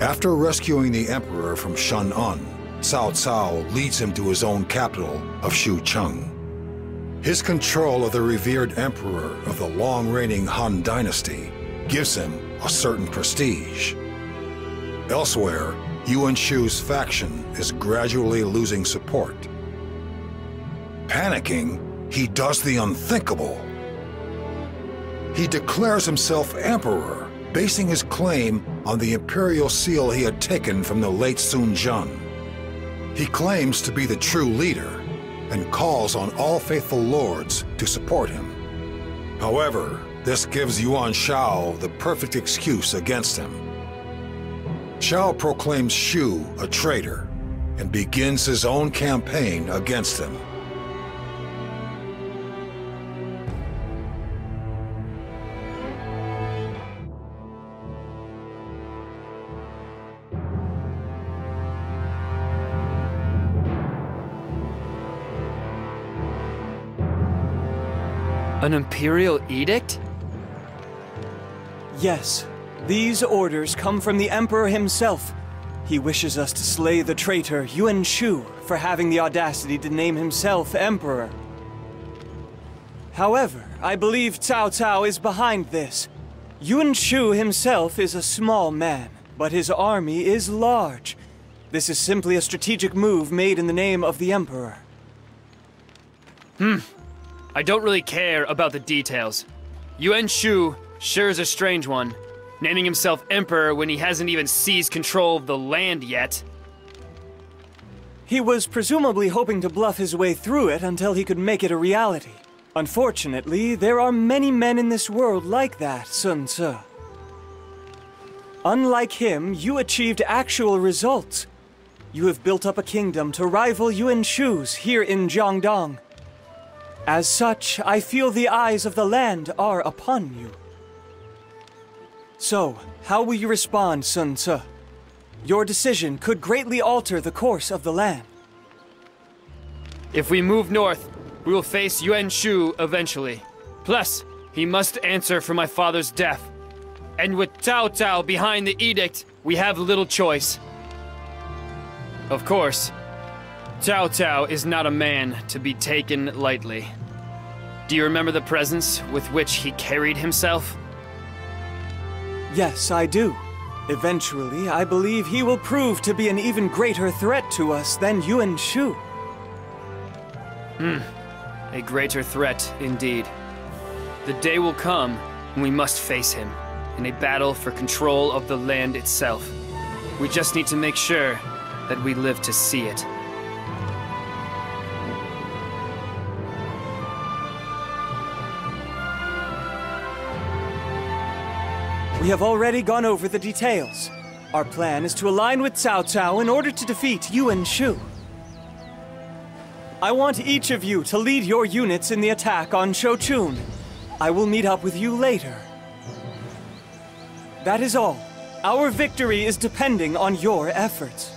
After rescuing the Emperor from Sun Quan, Cao Cao leads him to his own capital of Xucheng. His control of the revered Emperor of the long-reigning Han Dynasty gives him a certain prestige. Elsewhere, Yuan Shu's faction is gradually losing support. Panicking, he does the unthinkable. He declares himself emperor, basing his claim on the imperial seal he had taken from the late Sun Quan. He claims to be the true leader and calls on all faithful lords to support him. However, this gives Yuan Shao the perfect excuse against him. Shao proclaims Shu a traitor and begins his own campaign against him. An imperial edict? Yes. These orders come from the Emperor himself. He wishes us to slay the traitor Yuan Shu for having the audacity to name himself Emperor. However, I believe Cao Cao is behind this. Yuan Shu himself is a small man, but his army is large. This is simply a strategic move made in the name of the Emperor. I don't really care about the details. Yuan Shu sure is a strange one, naming himself emperor when he hasn't even seized control of the land yet. He was presumably hoping to bluff his way through it until he could make it a reality. Unfortunately, there are many men in this world like that, Sun Ce. Unlike him, you achieved actual results. You have built up a kingdom to rival Yuan Shu's here in Jiangdong. As such, I feel the eyes of the land are upon you. So, how will you respond, Sun Ce? Your decision could greatly alter the course of the land. If we move north, we will face Yuan Shu eventually. Plus, he must answer for my father's death. And with Cao Cao behind the edict, we have little choice. Of course, Cao Cao is not a man to be taken lightly. Do you remember the presents with which he carried himself? Yes, I do. Eventually, I believe he will prove to be an even greater threat to us than Yuan Shu. A greater threat, indeed. The day will come when we must face him in a battle for control of the land itself. We just need to make sure that we live to see it. We have already gone over the details. Our plan is to align with Cao Cao in order to defeat Yuan Shu. I want each of you to lead your units in the attack on Shochun. I will meet up with you later. That is all. Our victory is depending on your efforts.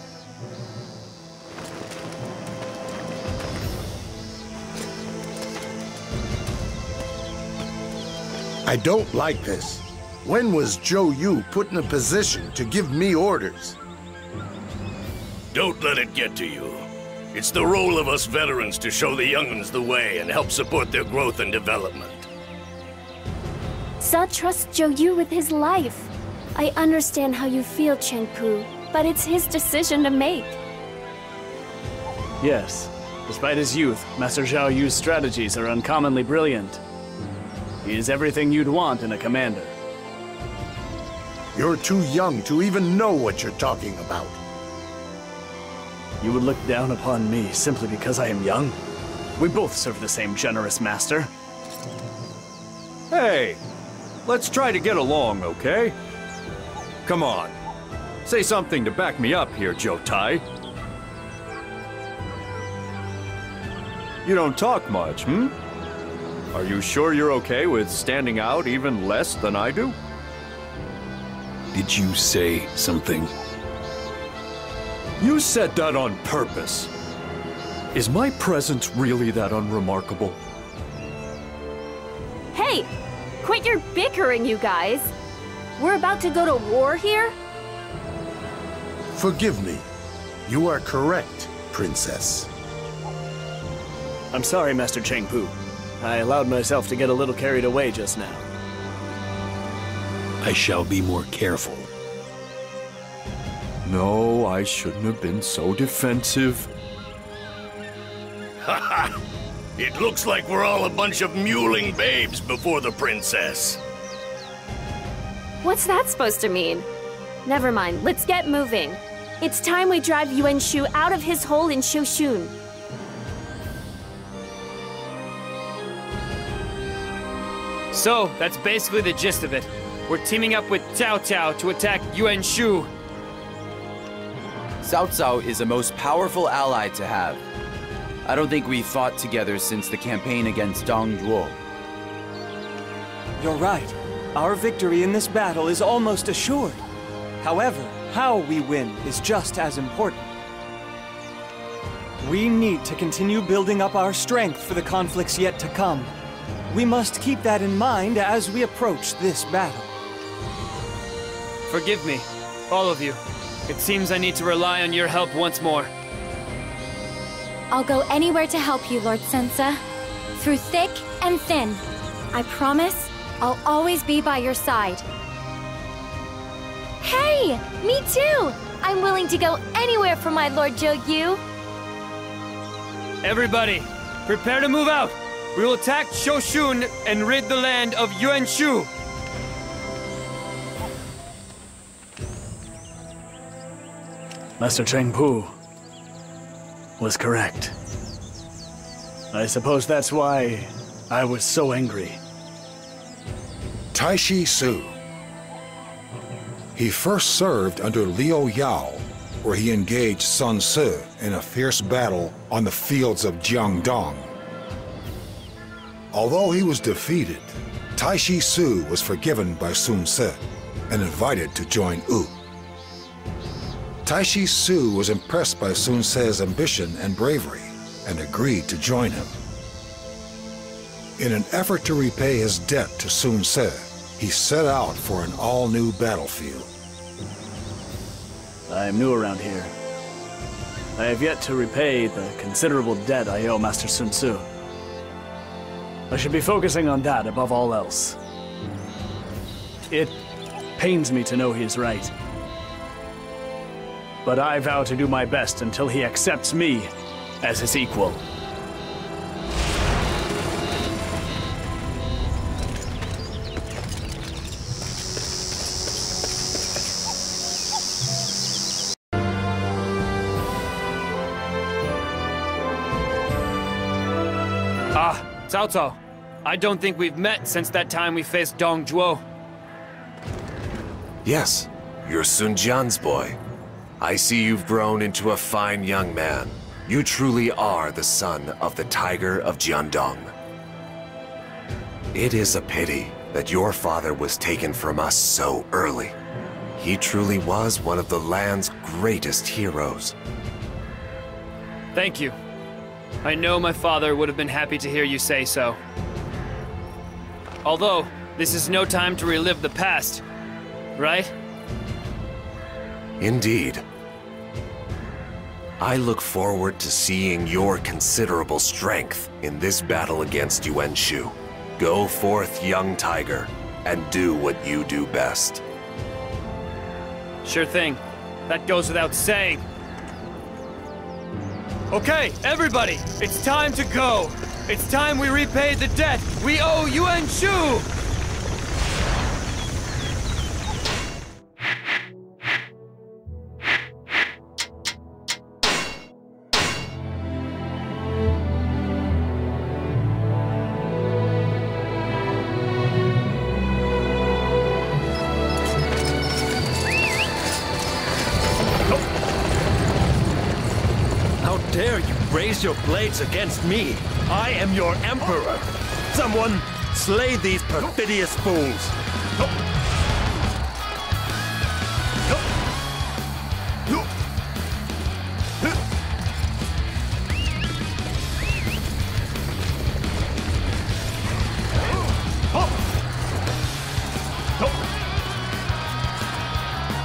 I don't like this. When was Zhou Yu put in a position to give me orders? Don't let it get to you. It's the role of us veterans to show the young'uns the way and help support their growth and development. Sa trusts Zhou Yu with his life. I understand how you feel, Chengpu, but it's his decision to make. Yes. Despite his youth, Master Zhao Yu's strategies are uncommonly brilliant. He is everything you'd want in a commander. You're too young to even know what you're talking about. You would look down upon me simply because I am young? We both serve the same generous master. Hey, let's try to get along, okay? Come on. Say something to back me up here, Joe Tai. You don't talk much, hmm? Are you sure you're okay with standing out even less than I do? Did you say something? You said that on purpose. Is my presence really that unremarkable? Hey! Quit your bickering, you guys! We're about to go to war here? Forgive me. You are correct, Princess. I'm sorry, Master Chengpu. I allowed myself to get a little carried away just now. I shall be more careful. No, I shouldn't have been so defensive. Haha! It looks like we're all a bunch of mewling babes before the princess. What's that supposed to mean? Never mind, let's get moving. It's time we drive Yuan Shu out of his hole in Shoshun. So, that's basically the gist of it. We're teaming up with Cao Cao to attack Yuan Shu. Cao Cao is a most powerful ally to have. I don't think we fought together since the campaign against Dong Zhuo. You're right. Our victory in this battle is almost assured. However, how we win is just as important. We need to continue building up our strength for the conflicts yet to come. We must keep that in mind as we approach this battle. Forgive me, all of you. It seems I need to rely on your help once more. I'll go anywhere to help you, Lord Sensa. Through thick and thin. I promise, I'll always be by your side. Hey! Me too! I'm willing to go anywhere for my Lord Zhou. Everybody, prepare to move out! We will attack Shoshun and rid the land of Yuan Shu! Master Chengpu was correct. I suppose that's why I was so angry. Taishi Su. He first served under Liu Yao, where he engaged Sun Ce in a fierce battle on the fields of Jiangdong. Although he was defeated, Taishi Su was forgiven by Sun Ce and invited to join Wu. Taishi Su was impressed by Sun Ce's ambition and bravery and agreed to join him. In an effort to repay his debt to Sun Ce, he set out for an all-new battlefield. I am new around here. I have yet to repay the considerable debt I owe Master Sun Ce. I should be focusing on that above all else. It pains me to know he is right. But I vow to do my best until he accepts me as his equal. Cao Cao, I don't think we've met since that time we faced Dong Zhuo. Yes, you're Sun Jian's boy. I see you've grown into a fine young man. You truly are the son of the Tiger of Jiandong. It is a pity that your father was taken from us so early. He truly was one of the land's greatest heroes. Thank you. I know my father would have been happy to hear you say so. Although, this is no time to relive the past, right? Indeed. I look forward to seeing your considerable strength in this battle against Yuan Shu. Go forth, young tiger, and do what you do best. Sure thing. That goes without saying. Okay, everybody, it's time to go. It's time we repay the debt we owe Yuan Shu! Dare you raise your blades against me? I am your emperor. Someone slay these perfidious fools.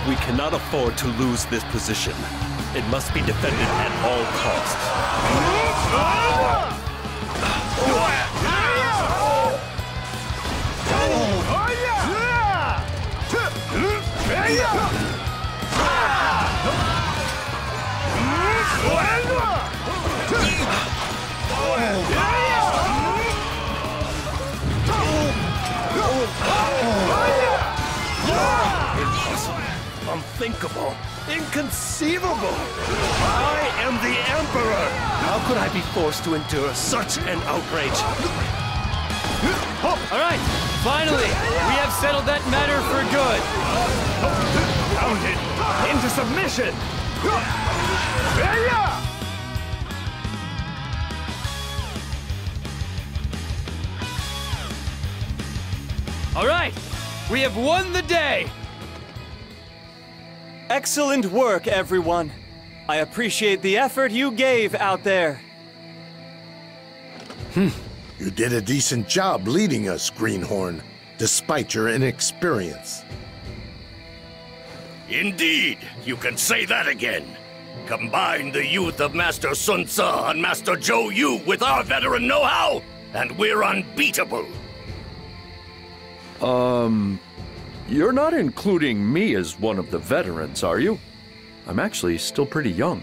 We cannot afford to lose this position. It must be defended at all costs. Unthinkable. Inconceivable. I am the Emperor. How could I be forced to endure such an outrage? All right, finally, we have settled that matter for good. Pounded into submission. All right, we have won the day. Excellent work, everyone. I appreciate the effort you gave out there. You did a decent job leading us, Greenhorn, despite your inexperience. Indeed, you can say that again. Combine the youth of Master Sun Tzu and Master Zhou Yu with our veteran know-how, and we're unbeatable. You're not including me as one of the veterans, are you? I'm actually still pretty young.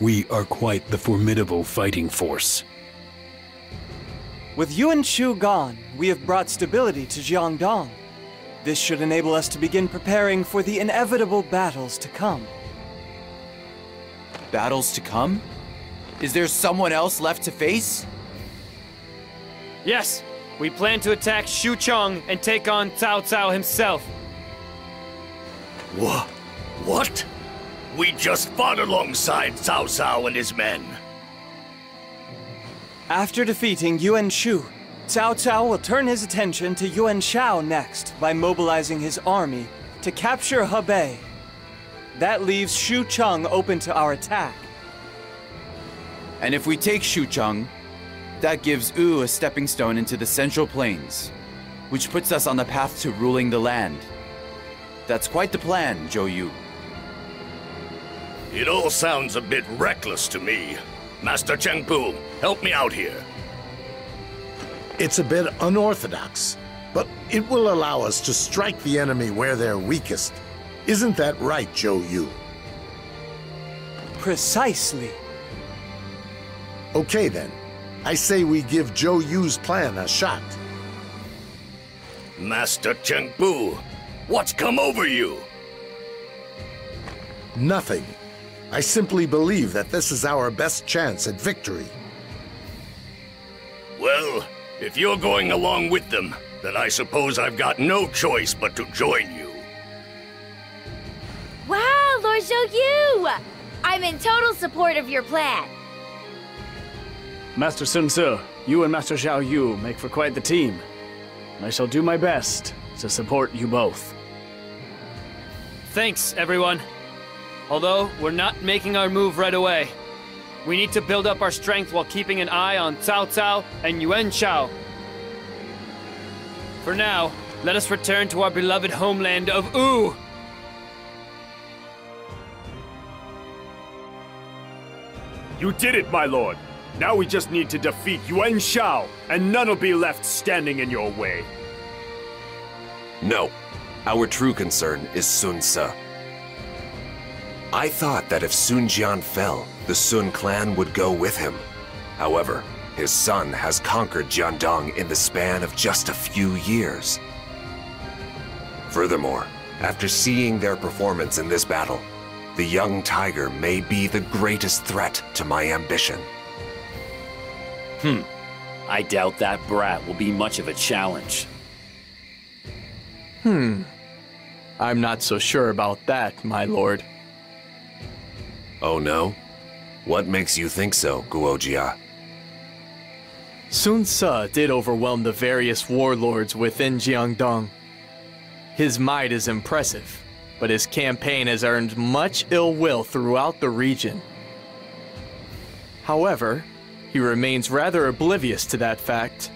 We are quite the formidable fighting force. With Yuan Shu gone, we have brought stability to Jiangdong. This should enable us to begin preparing for the inevitable battles to come. Battles to come? Is there someone else left to face? Yes, we plan to attack Xu Cheng and take on Cao Cao himself. What? We just fought alongside Cao Cao and his men. After defeating Yuan Shu, Cao Cao will turn his attention to Yuan Shao next by mobilizing his army to capture Hebei. That leaves Xu Cheng open to our attack. And if we take Xu Cheng, that gives Wu a stepping stone into the Central Plains, which puts us on the path to ruling the land. That's quite the plan, Zhou Yu. It all sounds a bit reckless to me. Master Chengpu, help me out here. It's a bit unorthodox, but it will allow us to strike the enemy where they're weakest. Isn't that right, Zhou Yu? Precisely. Okay then. I say we give Zhou Yu's plan a shot. Master Chengpu, what's come over you? Nothing. I simply believe that this is our best chance at victory. Well, if you're going along with them, then I suppose I've got no choice but to join you. Wow, Lord Zhou Yu! I'm in total support of your plan. Master Sun Tzu, you and Master Zhou Yu make for quite the team. I shall do my best to support you both. Thanks, everyone. Although, we're not making our move right away. We need to build up our strength while keeping an eye on Cao Cao and Yuan Shao. For now, let us return to our beloved homeland of Wu. You did it, my lord. Now we just need to defeat Yuan Shao, and none'll be left standing in your way. No. Our true concern is Sun Tzu. I thought that if Sun Jian fell, the Sun clan would go with him. However, his son has conquered Jiangdong in the span of just a few years. Furthermore, after seeing their performance in this battle, the young tiger may be the greatest threat to my ambition. I doubt that brat will be much of a challenge. I'm not so sure about that, my lord. Oh no? What makes you think so, Guojia? Sun Tzu did overwhelm the various warlords within Jiangdong. His might is impressive, but his campaign has earned much ill will throughout the region. However, he remains rather oblivious to that fact.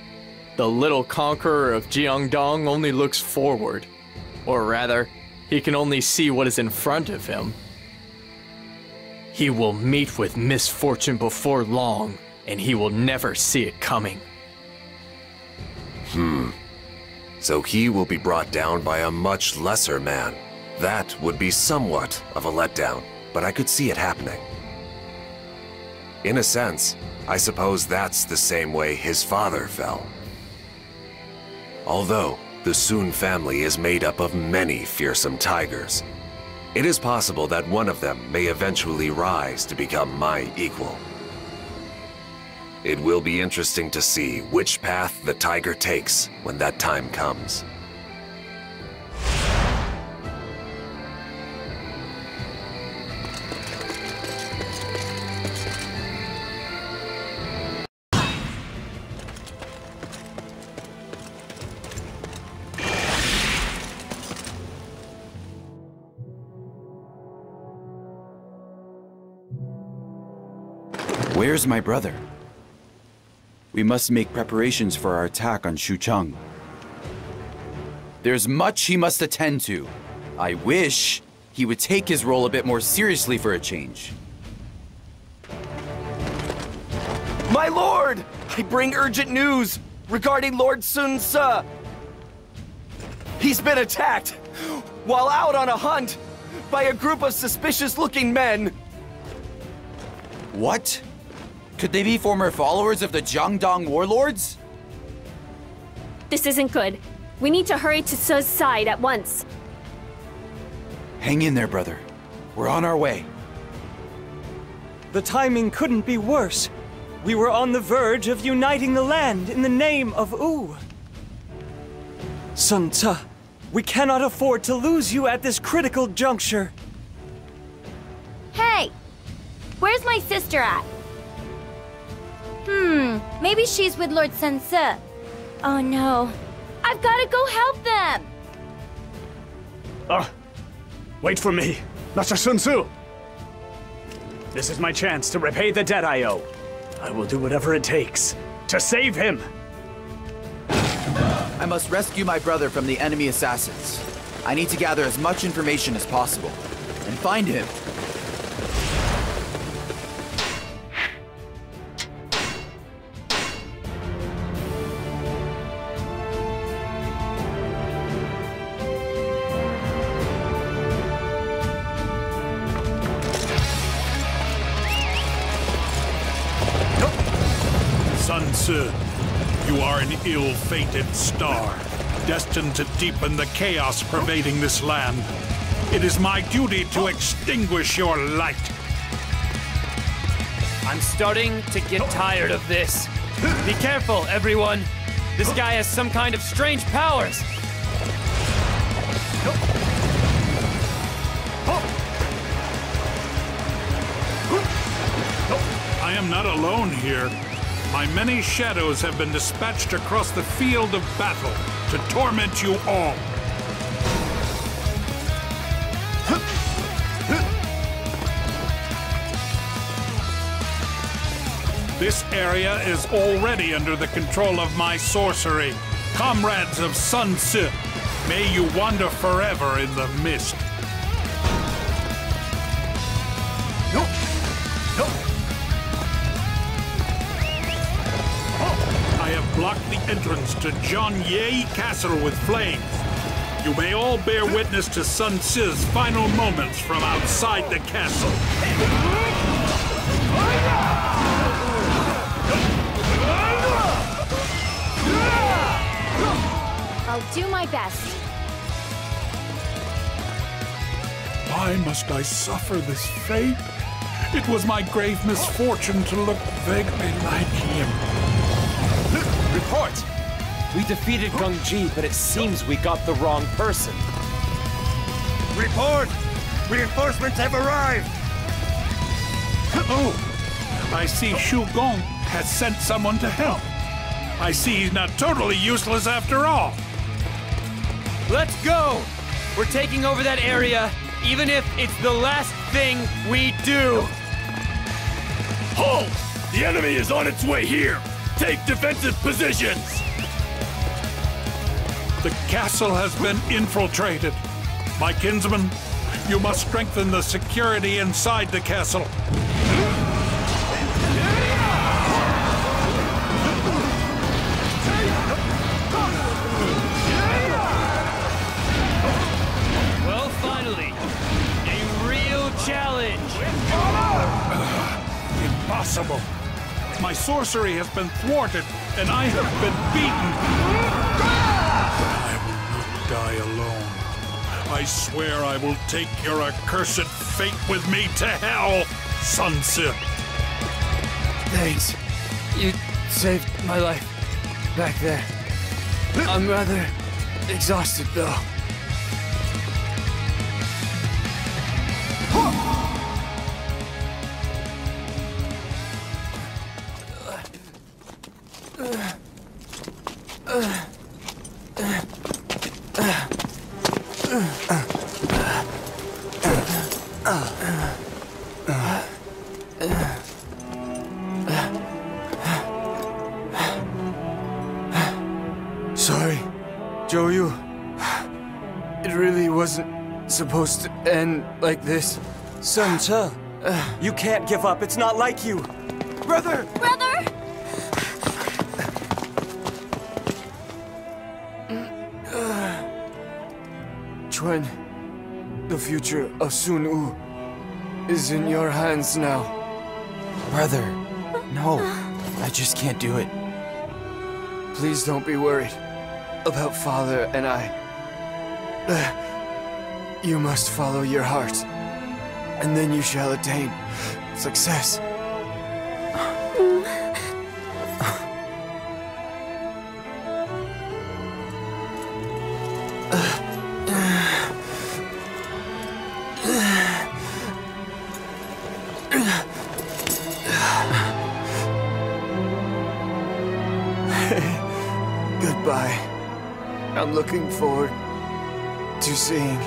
The little conqueror of Jiangdong only looks forward. Or rather, He can only see what is in front of him. He will meet with misfortune before long, and he will never see it coming. So he will be brought down by a much lesser man. That would be somewhat of a letdown, but I could see it happening. In a sense, I suppose that's the same way his father fell. Although the Sun family is made up of many fearsome tigers, it is possible that one of them may eventually rise to become my equal. It will be interesting to see which path the tiger takes when that time comes. Where's my brother? We must make preparations for our attack on Xucheng. There's much he must attend to. I wish he would take his role a bit more seriously for a change. My lord! I bring urgent news regarding Lord Sun Ce. He's been attacked while out on a hunt by a group of suspicious-looking men. What? Could they be former followers of the Jiangdong warlords? This isn't good. We need to hurry to Ce's side at once. Hang in there, brother. We're on our way. The timing couldn't be worse. We were on the verge of uniting the land in the name of Wu. Sun Ce, we cannot afford to lose you at this critical juncture. Hey! Where's my sister at? Maybe she's with Lord Sun Ce. Oh no. I've gotta go help them! Wait for me, Master Sun Ce. This is my chance to repay the debt I owe. I will do whatever it takes to save him. I must rescue my brother from the enemy assassins. I need to gather as much information as possible and find him. Sun Ce, you are an ill-fated star, destined to deepen the chaos pervading this land. It is my duty to extinguish your light. I'm starting to get tired of this. Be careful, everyone. This guy has some kind of strange powers. I am not alone here. My many shadows have been dispatched across the field of battle to torment you all. This area is already under the control of my sorcery. Comrades of Sun Ce, may you wander forever in the mist. I have blocked the entrance to Zhongye Castle with flames. You may all bear witness to Sun Ce's final moments from outside the castle. I'll do my best. Why must I suffer this fate? It was my grave misfortune to look vaguely like him. Report! We defeated Gengji, but it seems we got the wrong person. Report! Reinforcements have arrived! Oh, I see Shu Gong has sent someone to help. I see he's not totally useless after all. Let's go! We're taking over that area, even if it's the last thing we do. Halt! The enemy is on its way here! Take defensive positions! The castle has been infiltrated. My kinsman, you must strengthen the security inside the castle. Well, finally, a real challenge. Impossible. My sorcery has been thwarted, and I have been beaten. I will not die alone. I swear I will take your accursed fate with me to hell, Sun Quan. Thanks. You saved my life back there. I'm rather exhausted, though. Sorry, Joyu. It really wasn't supposed to end like this. Sun Quan, you can't give up. It's not like you. Brother! Brother! Quan, the future of Sun U is in your hands now. Brother, no. I just can't do it. Please don't be worried about Father and I. You must follow your heart, and then you shall attain success. Goodbye. I'm looking forward to seeing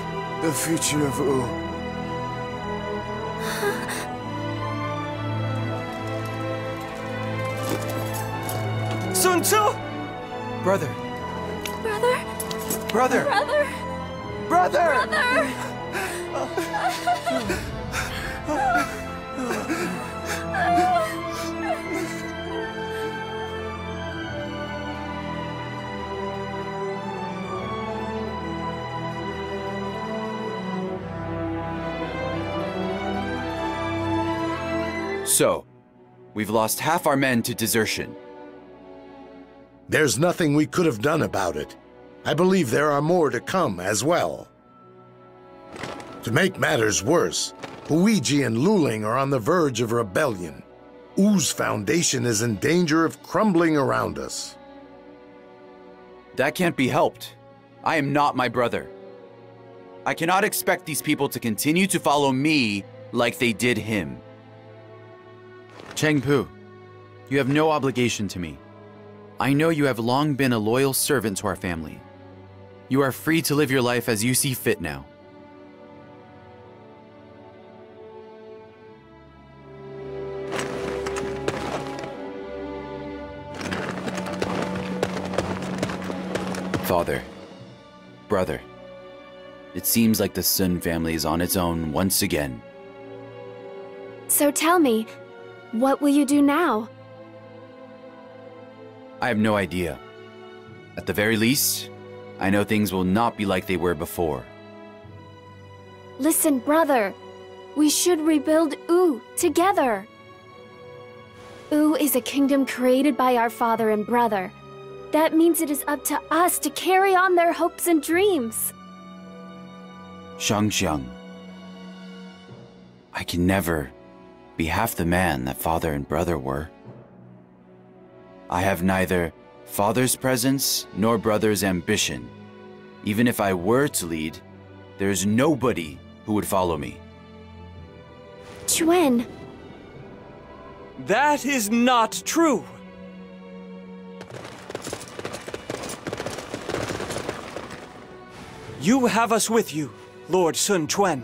the future of U. Sun Quan! Brother. Brother! Brother! Brother! Brother! Brother! So, we've lost half our men to desertion. There's nothing we could have done about it. I believe there are more to come as well. To make matters worse, Huiji and Luling are on the verge of rebellion. U's foundation is in danger of crumbling around us. That can't be helped. I am not my brother. I cannot expect these people to continue to follow me like they did him. Chengpu, you have no obligation to me. I know you have long been a loyal servant to our family. You are free to live your life as you see fit now. Father, brother, it seems like the Sun family is on its own once again. So tell me, what will you do now? I have no idea. At the very least, I know things will not be like they were before. Listen, brother. We should rebuild U together. U is a kingdom created by our father and brother. That means it is up to us to carry on their hopes and dreams. Xiang, I can never be half the man that father and brother were. I have neither father's presence nor brother's ambition. Even if I were to lead, there's nobody who would follow me. Quan. That is not true. You have us with you, Lord Sun Quan.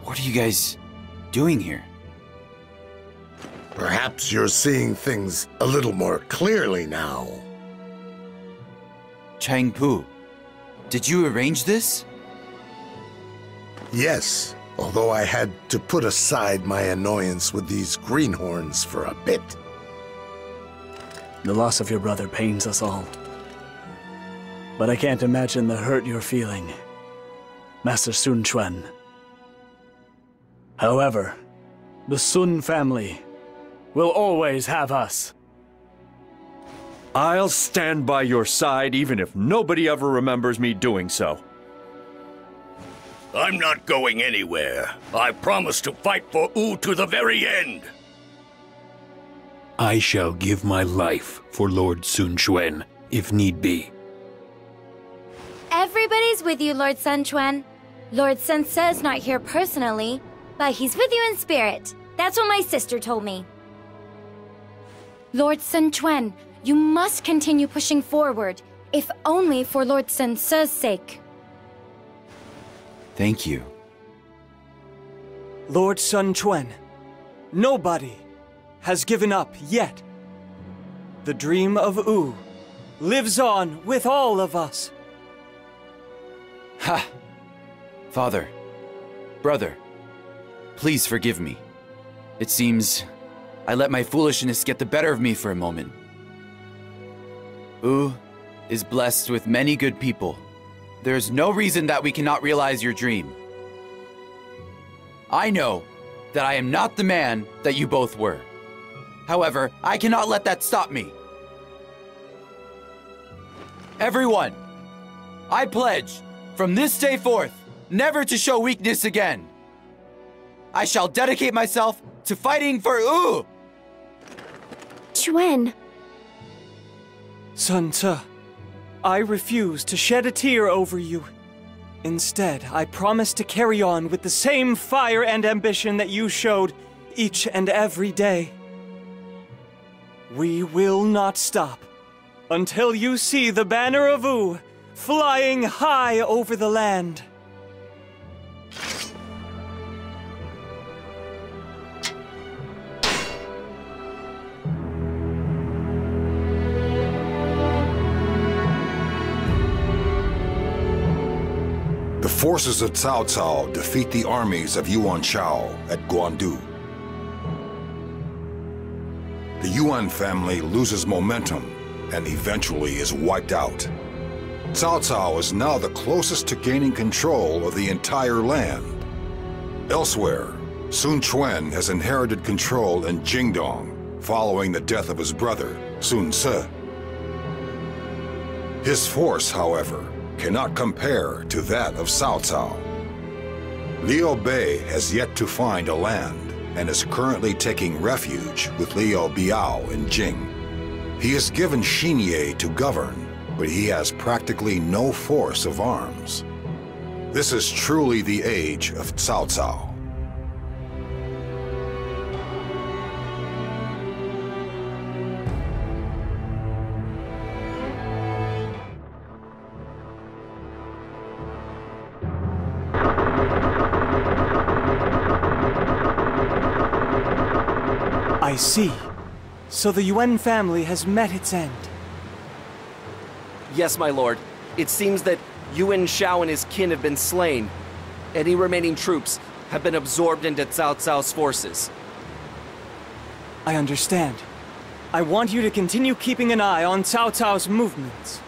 What are you guys doing here? Perhaps you're seeing things a little more clearly now. Chengpu, Did you arrange this? Yes, although I had to put aside my annoyance with these greenhorns for a bit. The loss of your brother pains us all. But I can't imagine the hurt you're feeling, Master Sun Quan. However, the Sun family will always have us. I'll stand by your side even if nobody ever remembers me doing so. I'm not going anywhere. I promise to fight for Wu to the very end. I shall give my life for Lord Sun Quan, if need be. Everybody's with you, Lord Sun Quan. Lord Sense's not here personally, but he's with you in spirit. That's what my sister told me. Lord Sun Quan, you must continue pushing forward, if only for Lord Sense's sake. Thank you. Lord Sun Quan, nobody has given up yet. The dream of Wu lives on with all of us. Ha! Father, brother, please forgive me. It seems I let my foolishness get the better of me for a moment. Wu is blessed with many good people. There is no reason that we cannot realize your dream. I know that I am not the man that you both were. However, I cannot let that stop me. Everyone, I pledge, from this day forth, never to show weakness again. I shall dedicate myself to fighting for Wu! Quan. Sun Ce, I refuse to shed a tear over you. Instead, I promise to carry on with the same fire and ambition that you showed each and every day. We will not stop until you see the banner of Wu flying high over the land. The forces of Cao Cao defeat the armies of Yuan Shao at Guandu. The Yuan family loses momentum and eventually is wiped out. Cao Cao is now the closest to gaining control of the entire land. Elsewhere, Sun Quan has inherited control in Jingdong following the death of his brother, Sun Ce. His force, however, cannot compare to that of Cao Cao. Liu Bei has yet to find a land and is currently taking refuge with Liu Biao in Jing. He is given Xinye to govern, but he has practically no force of arms. This is truly the age of Cao Cao. I see. So the Yuan family has met its end. Yes, my lord. It seems that Yuan Shao and his kin have been slain. Any remaining troops have been absorbed into Cao Cao's forces. I understand. I want you to continue keeping an eye on Cao Cao's movements.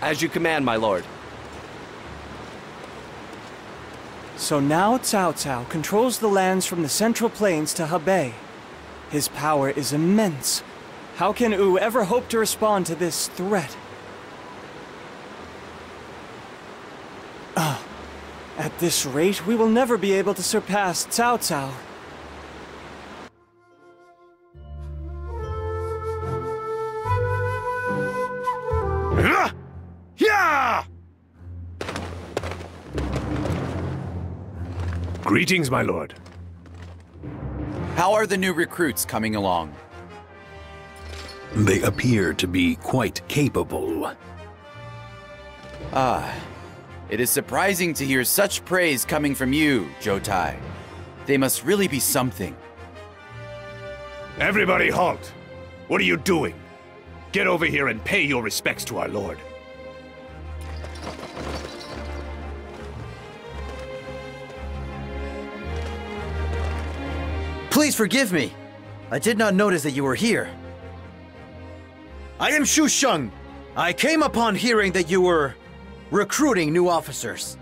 As you command, my lord. So now Cao Cao controls the lands from the Central Plains to Hebei. His power is immense. How can Wu ever hope to respond to this threat? At this rate, we will never be able to surpass Cao Cao. Greetings, my lord. How are the new recruits coming along? They appear to be quite capable. It is surprising to hear such praise coming from you, Jotai. They must really be something. Everybody halt! What are you doing? Get over here and pay your respects to our lord. Please forgive me. I did not notice that you were here. I am Shu Sheng. I came upon hearing that you were recruiting new officers.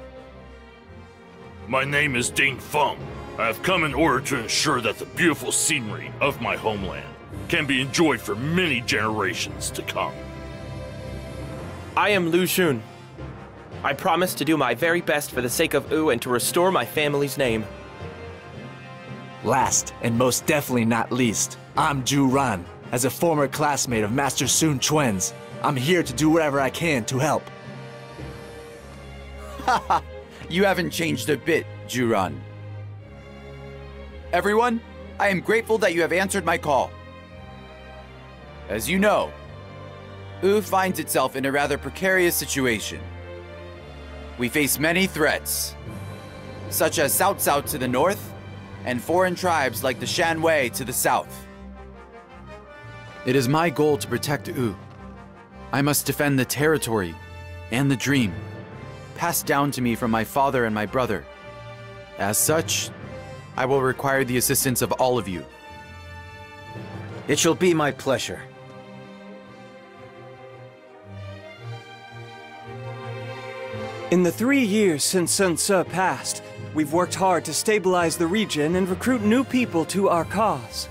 My name is Ding Feng. I have come in order to ensure that the beautiful scenery of my homeland can be enjoyed for many generations to come. I am Lu Xun. I promise to do my very best for the sake of Wu and to restore my family's name. Last, and most definitely not least, I'm Zhu Ran. As a former classmate of Master Sun Quan's, I'm here to do whatever I can to help. Haha, you haven't changed a bit, Zhu Ran. Everyone, I am grateful that you have answered my call. As you know, Wu finds itself in a rather precarious situation. We face many threats, such as Cao Cao to the north, and foreign tribes like the Shanwei to the south. It is my goal to protect Wu. I must defend the territory and the dream, passed down to me from my father and my brother. As such, I will require the assistance of all of you. It shall be my pleasure. In the 3 years since Sun Ce passed, we've worked hard to stabilize the region and recruit new people to our cause.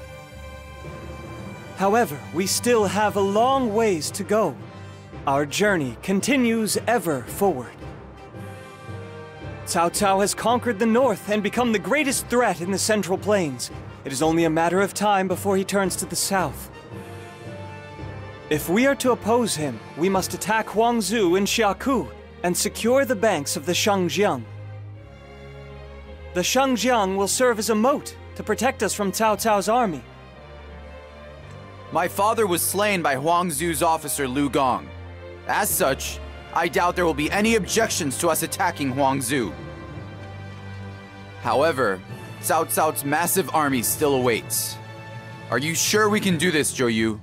However, we still have a long ways to go. Our journey continues ever forward. Cao Cao has conquered the north and become the greatest threat in the Central Plains. It is only a matter of time before he turns to the south. If we are to oppose him, we must attack Huangzhou and Xiaku and secure the banks of the Shangjiang. The Shangjiang will serve as a moat to protect us from Cao Cao's army. My father was slain by Huangzhou's officer Lu Gong. As such, I doubt there will be any objections to us attacking Huangzhou. However, Cao Cao's massive army still awaits. Are you sure we can do this, Zhou Yu?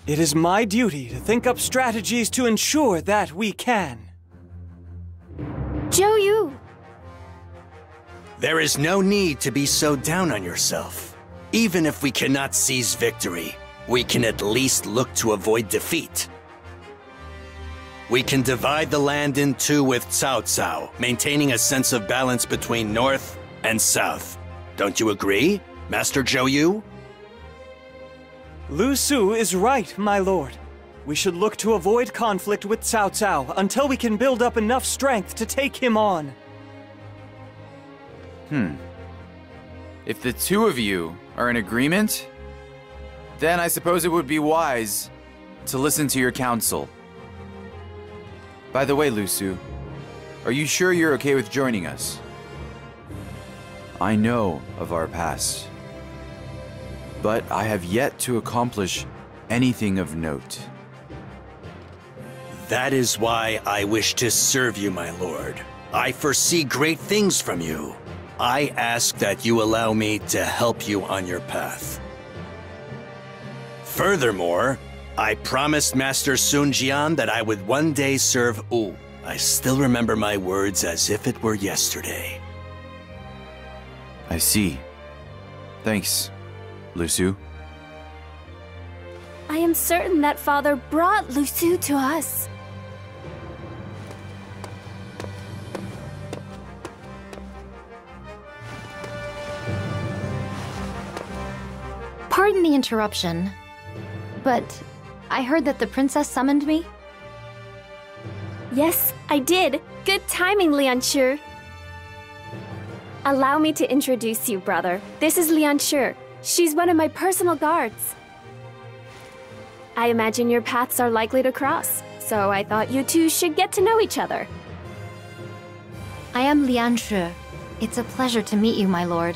It is my duty to think up strategies to ensure that we can. Zhou Yu! There is no need to be so down on yourself. Even if we cannot seize victory, we can at least look to avoid defeat. We can divide the land in two with Cao Cao, maintaining a sense of balance between north and south. Don't you agree, Master Zhou Yu? Lu Su is right, my lord. We should look to avoid conflict with Cao Cao until we can build up enough strength to take him on. If the two of you are in agreement, then I suppose it would be wise to listen to your counsel. By the way, Lu Su, are you sure you're okay with joining us? I know of our past, but I have yet to accomplish anything of note. That is why I wish to serve you, my lord. I foresee great things from you. I ask that you allow me to help you on your path. Furthermore, I promised Master Sun Jian that I would one day serve Wu. I still remember my words as if it were yesterday. I see. Thanks, Lu Su. I am certain that father brought Lu Su to us. Pardon the interruption, but I heard that the princess summoned me? Yes, I did. Good timing, Lian Shi. Allow me to introduce you, brother. This is Lian Shi. She's one of my personal guards. I imagine your paths are likely to cross, so I thought you two should get to know each other. I am Lian Shi. It's a pleasure to meet you, my lord.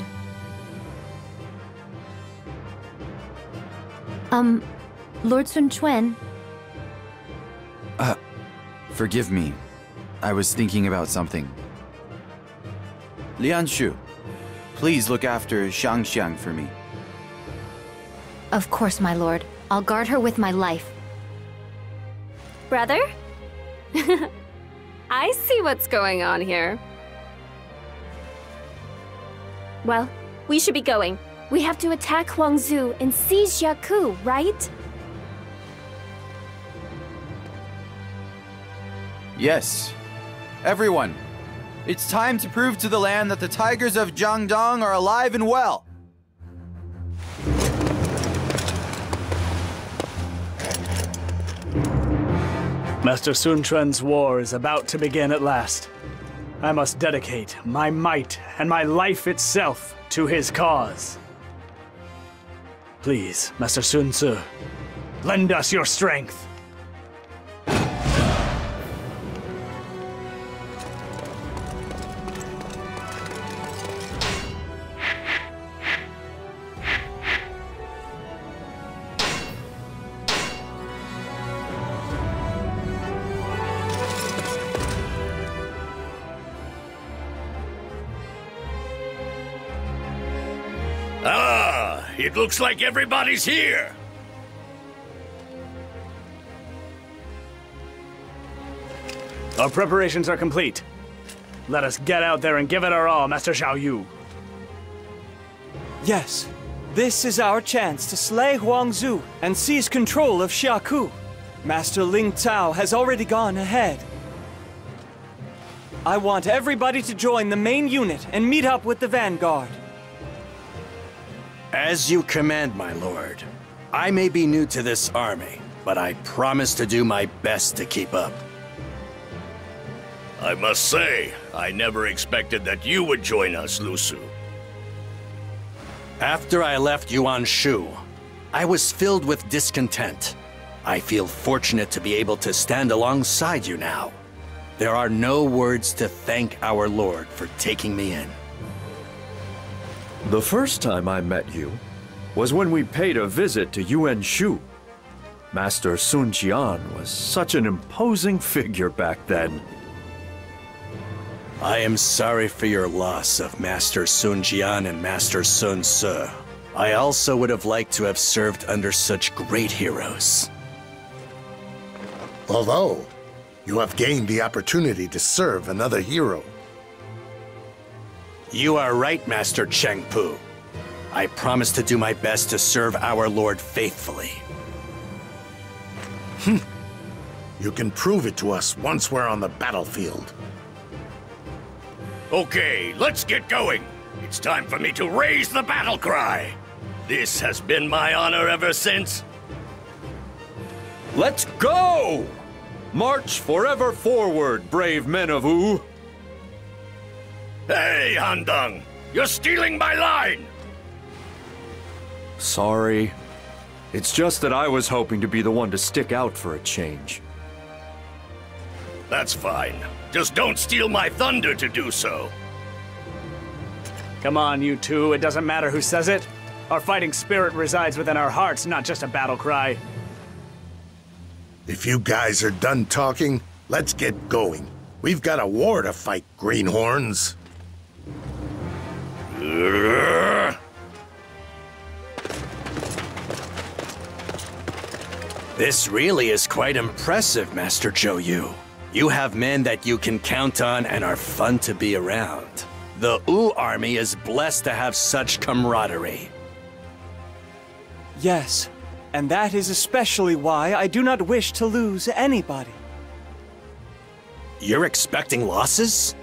Lord Sun Quan? Forgive me. I was thinking about something. Lian Shu, please look after Xiangxiang for me. Of course, my lord. I'll guard her with my life. Brother? I see what's going on here. Well, We should be going. We have to attack Huangzu and seize Jiaku, right? Yes. Everyone, it's time to prove to the land that the tigers of Jiangdong are alive and well. Master Sun Quan's war is about to begin at last. I must dedicate my might and my life itself to his cause. Please, Master Sun Tzu, lend us your strength. It looks like everybody's here. Our preparations are complete. Let us get out there and give it our all, Master Xiao Yu. Yes, this is our chance to slay Huangzu and seize control of Jiaku. Master Ling Tao has already gone ahead. I want everybody to join the main unit and meet up with the vanguard. As you command, my lord. I may be new to this army, but I promise to do my best to keep up. I must say, I never expected that you would join us, Lu Su. After I left Yuan Shu, I was filled with discontent. I feel fortunate to be able to stand alongside you now. There are no words to thank our Lord for taking me in. The first time I met you was when we paid a visit to Yuan Shu. Master Sun Jian was such an imposing figure back then. I am sorry for your loss of Master Sun Jian and Master Sun Tzu. I also would have liked to have served under such great heroes. Although, you have gained the opportunity to serve another hero. You are right, Master Cheng Pu. I promise to do my best to serve our Lord faithfully. You can prove it to us once we're on the battlefield. Okay, let's get going. It's time for me to raise the battle cry. This has been my honor ever since. Let's go! March forever forward, brave men of Wu! Hey, Handong! You're stealing my line! Sorry. It's just that I was hoping to be the one to stick out for a change. That's fine. Just don't steal my thunder to do so. Come on, you two. It doesn't matter who says it. Our fighting spirit resides within our hearts, not just a battle cry. If you guys are done talking, let's get going. We've got a war to fight, greenhorns. This really is quite impressive, Master Zhou Yu. You have men that you can count on and are fun to be around. The Wu army is blessed to have such camaraderie. Yes, and that is especially why I do not wish to lose anybody. You're expecting losses?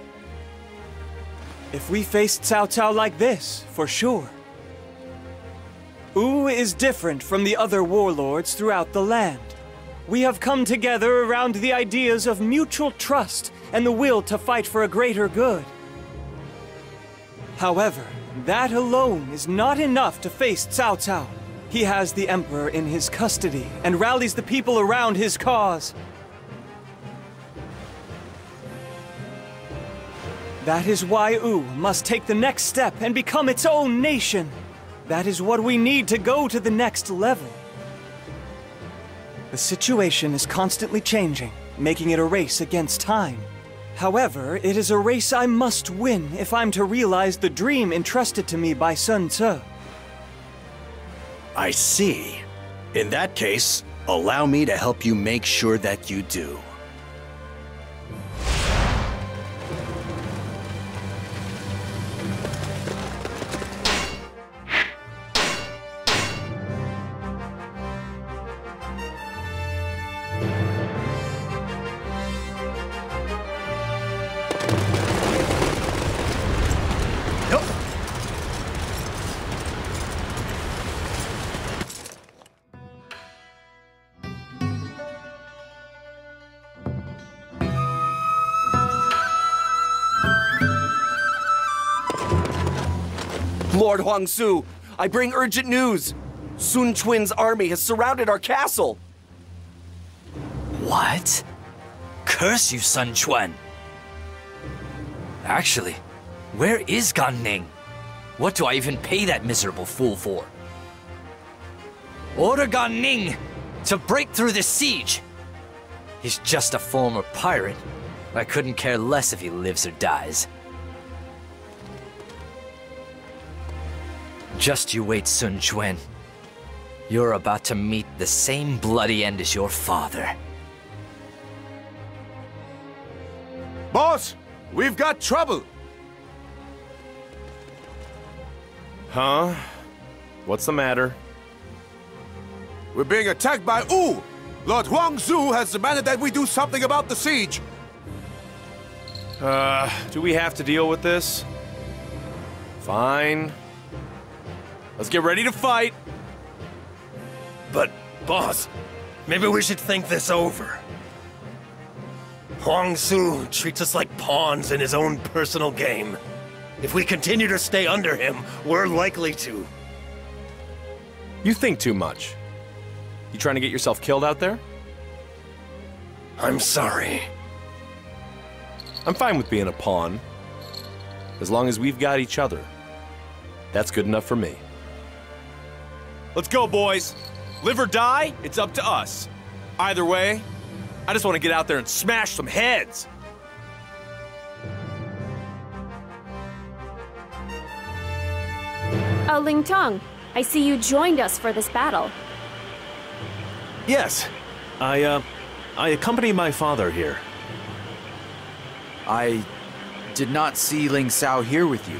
If we face Cao Cao like this, for sure. Wu is different from the other warlords throughout the land. We have come together around the ideas of mutual trust and the will to fight for a greater good. However, that alone is not enough to face Cao Cao. He has the Emperor in his custody and rallies the people around his cause. That is why Wu must take the next step and become its own nation. That is what we need to go to the next level. The situation is constantly changing, making it a race against time. However, it is a race I must win if I'm to realize the dream entrusted to me by Sun Tzu. I see. In that case, allow me to help you make sure that you do. Lord Huangzu, I bring urgent news. Sun Quan's army has surrounded our castle. What? Curse you, Sun Quan. Actually, where is Gan Ning? What do I even pay that miserable fool for? Order Gan Ning to break through the siege. He's just a former pirate. I couldn't care less if he lives or dies. Just you wait, Sun Quan. You're about to meet the same bloody end as your father. Boss, we've got trouble. Huh? What's the matter? We're being attacked by Wu. Lord Huangzu has demanded that we do something about the siege. Do we have to deal with this? Fine. Let's get ready to fight. But, boss, maybe we should think this over. Huangzu treats us like pawns in his own personal game. If we continue to stay under him, we're likely to. You think too much. You trying to get yourself killed out there? I'm sorry. I'm fine with being a pawn. As long as we've got each other. That's good enough for me. Let's go, boys. Live or die, it's up to us. Either way, I just want to get out there and smash some heads. Oh, Ling Tong, I see you joined us for this battle. Yes. I accompany my father here. I did not see Ling Sao here with you.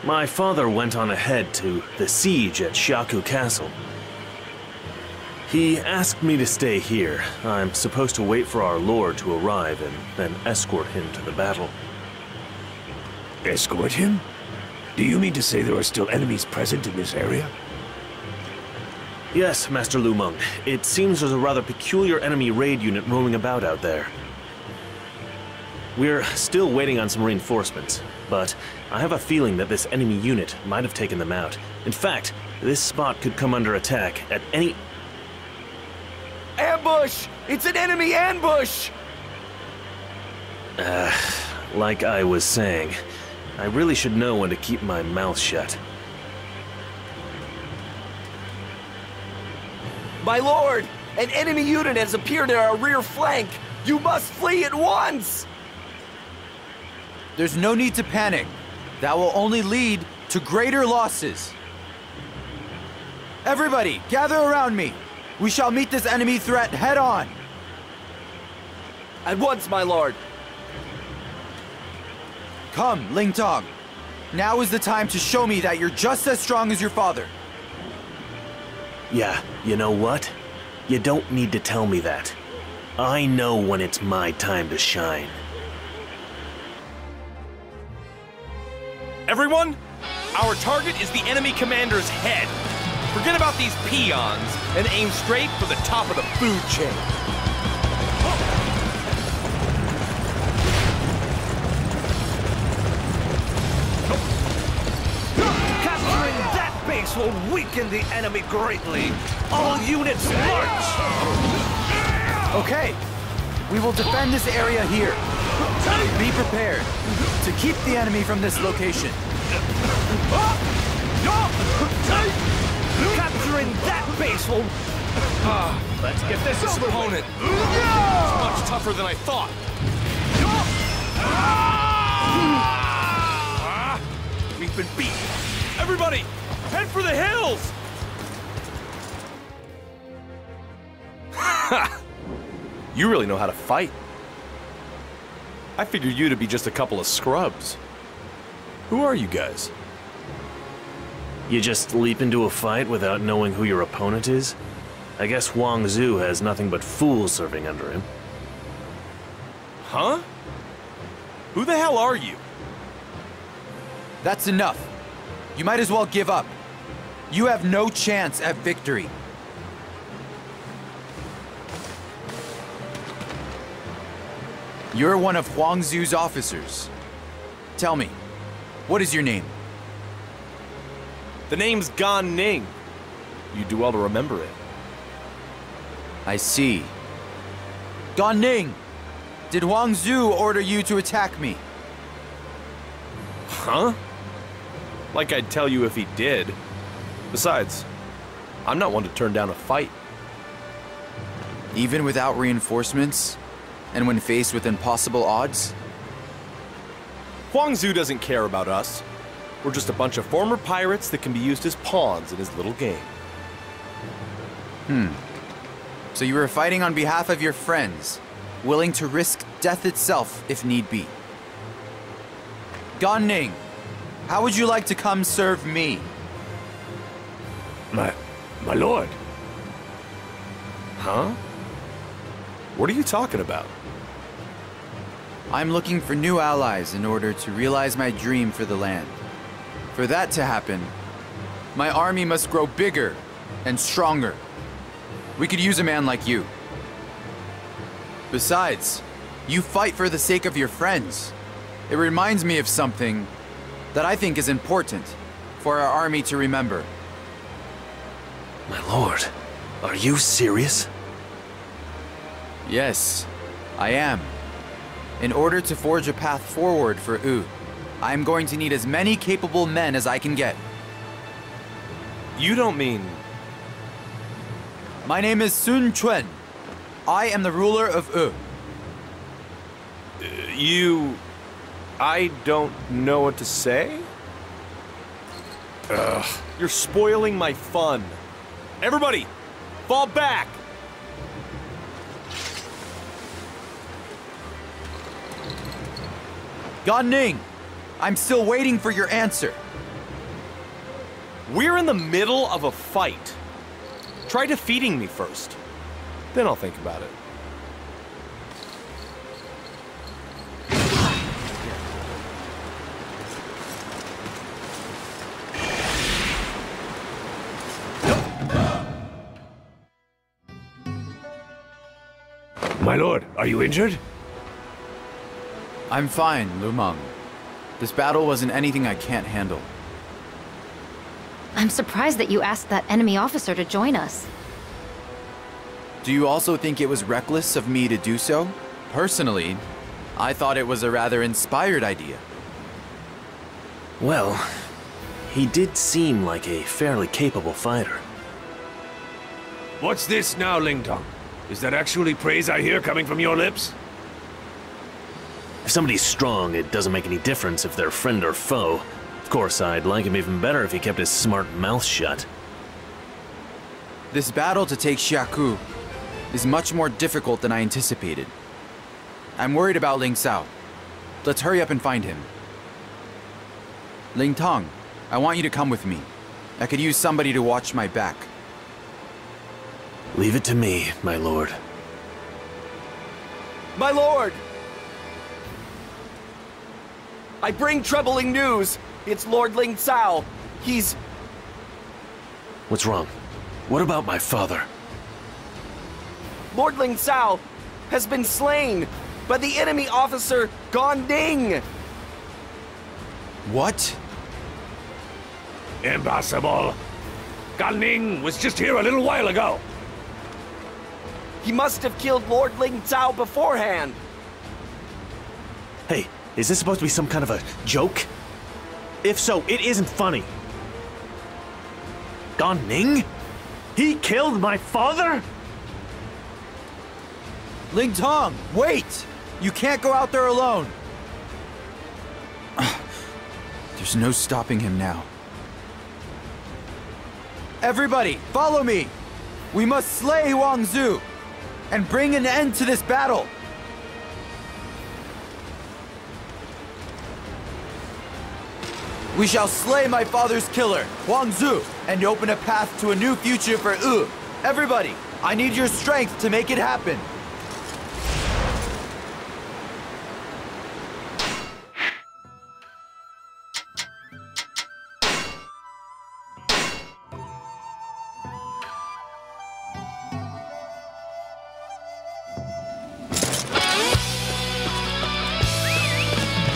My father went on ahead to the siege at Xiaku Castle. He asked me to stay here. I'm supposed to wait for our lord to arrive and then escort him to the battle. Escort him? Do you mean to say there are still enemies present in this area? Yes, Master Lu Meng. It seems there's a rather peculiar enemy raid unit roaming about out there. We're still waiting on some reinforcements, but I have a feeling that this enemy unit might have taken them out. In fact, this spot could come under attack at any... Ambush! It's an enemy ambush! Like I was saying, I really should know when to keep my mouth shut. My lord! An enemy unit has appeared at our rear flank! You must flee at once! There's no need to panic. That will only lead to greater losses. Everybody, gather around me. We shall meet this enemy threat head on. At once, my lord. Come, Ling Tong. Now is the time to show me that you're just as strong as your father. Yeah, you know what? You don't need to tell me that. I know when it's my time to shine. Everyone, our target is the enemy commander's head. Forget about these peons and aim straight for the top of the food chain. Capturing that base will weaken the enemy greatly. All units march! Okay, we will defend this area here. Be prepared to keep the enemy from this location. Capturing that base will... let's get this opponent. It's much tougher than I thought. We've been beaten. Everybody, head for the hills! You really know how to fight. I figured you to be just a couple of scrubs. Who are you guys? You just leap into a fight without knowing who your opponent is? I guess Huangzu has nothing but fools serving under him. Huh? Who the hell are you? That's enough. You might as well give up. You have no chance at victory. You're one of Huangzu's officers. Tell me, what is your name? The name's Gan Ning. You do well to remember it. I see. Gan Ning! Did Huang Zu order you to attack me? Huh? Like I'd tell you if he did. Besides, I'm not one to turn down a fight. Even without reinforcements? And when faced with impossible odds? Huang Zu doesn't care about us. We're just a bunch of former pirates that can be used as pawns in his little game. So you were fighting on behalf of your friends, willing to risk death itself if need be. Gan Ning, how would you like to come serve me? My lord. Huh? What are you talking about? I'm looking for new allies in order to realize my dream for the land. For that to happen, my army must grow bigger and stronger. We could use a man like you. Besides, you fight for the sake of your friends. It reminds me of something that I think is important for our army to remember. My lord, are you serious? Yes, I am. In order to forge a path forward for Wu, I'm going to need as many capable men as I can get. You don't mean... My name is Sun Quan. I am the ruler of Wu. I don't know what to say? Ugh, you're spoiling my fun. Everybody, fall back! Gan Ning, I'm still waiting for your answer. We're in the middle of a fight. Try defeating me first. Then I'll think about it. My lord, are you injured? I'm fine, Lu Meng. This battle wasn't anything I can't handle. I'm surprised that you asked that enemy officer to join us. Do you also think it was reckless of me to do so? Personally, I thought it was a rather inspired idea. Well, he did seem like a fairly capable fighter. What's this now, Ling Tong? Is that actually praise I hear coming from your lips? If somebody's strong, it doesn't make any difference if they're friend or foe. Of course, I'd like him even better if he kept his smart mouth shut. This battle to take Xiaku is much more difficult than I anticipated. I'm worried about Ling Sao. Let's hurry up and find him. Ling Tong, I want you to come with me. I could use somebody to watch my back. Leave it to me, my lord. My lord! I bring troubling news. It's Lord Ling Sao. He's... What's wrong? What about my father? Lord Ling Sao has been slain by the enemy officer Gan Ning. What? Impossible. Gan Ning was just here a little while ago. He must have killed Lord Ling Sao beforehand. Hey, is this supposed to be some kind of a joke? If so, it isn't funny. Gan Ning? He killed my father? Ling Tong, wait! You can't go out there alone. There's no stopping him now. Everybody, follow me! We must slay Huang Zu and bring an end to this battle! We shall slay my father's killer, Huang Zu, and open a path to a new future for Wu. Everybody, I need your strength to make it happen.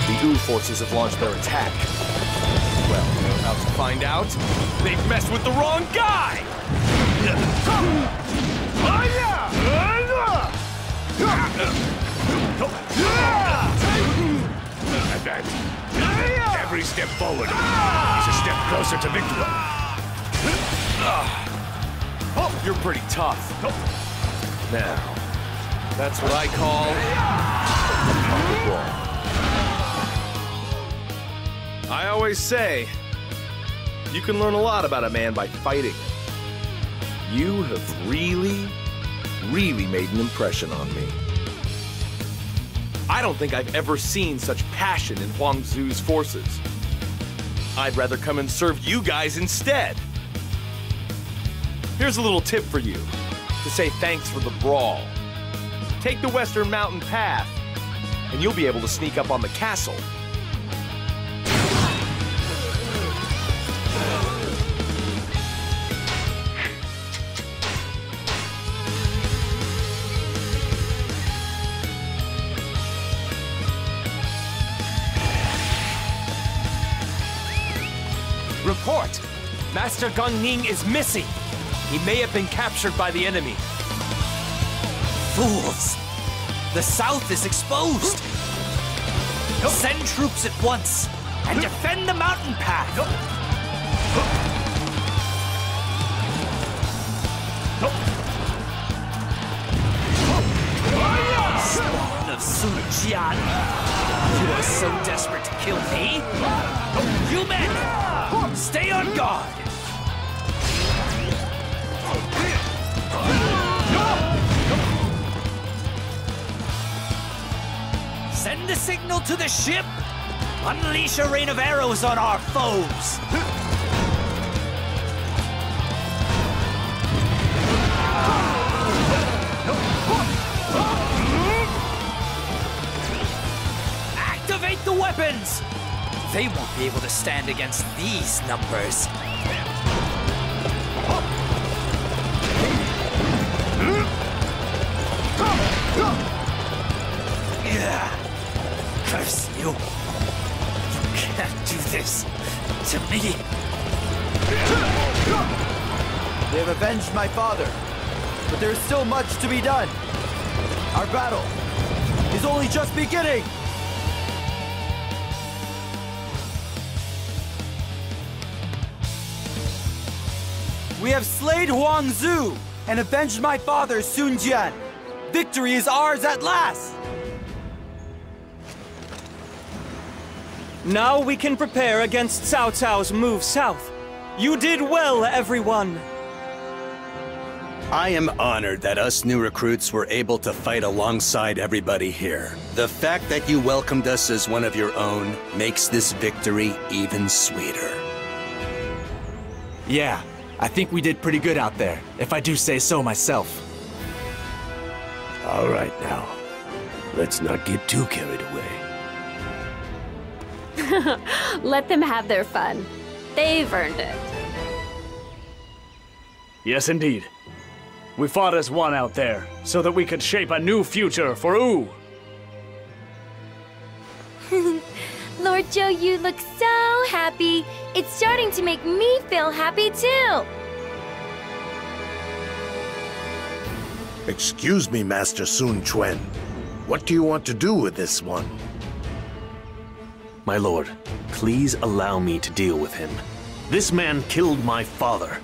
The Wu forces have launched their attack. Well, About to find out, they've messed with the wrong guy! Every step forward is a step closer to victory. Oh, you're pretty tough. Now, that's what I call a brawl. I always say, you can learn a lot about a man by fighting. You have really made an impression on me. I don't think I've ever seen such passion in Huang Zu's forces. I'd rather come and serve you guys instead. Here's a little tip for you, to say thanks for the brawl. Take the Western Mountain Path, and you'll be able to sneak up on the castle. Report! Master Gong Ning is missing. He may have been captured by the enemy. Fools! The south is exposed! Send troops at once and defend the mountain path! Spawn of Sun Quan! You are so desperate to kill me? You men! Stay on guard! Send the signal to the ship! Unleash a rain of arrows on our foes! Activate the weapons! They won't be able to stand against these numbers. Curse you! You can't do this to me! They have avenged my father, but there is still much to be done. Our battle is only just beginning! We have slayed Huang Zu and avenged my father, Sun Quan. Victory is ours at last! Now we can prepare against Cao Cao's move south. You did well, everyone! I am honored that us new recruits were able to fight alongside everybody here. The fact that you welcomed us as one of your own makes this victory even sweeter. Yeah, I think we did pretty good out there, if I do say so myself. All right now, let's not get too carried away. Let them have their fun. They've earned it. Yes, indeed. We fought as one out there, so that we could shape a new future for Wu. Lord Zhou Yu looks so happy. It's starting to make me feel happy too. Excuse me, Master Sun Quan. What do you want to do with this one? My lord, please allow me to deal with him. This man killed my father.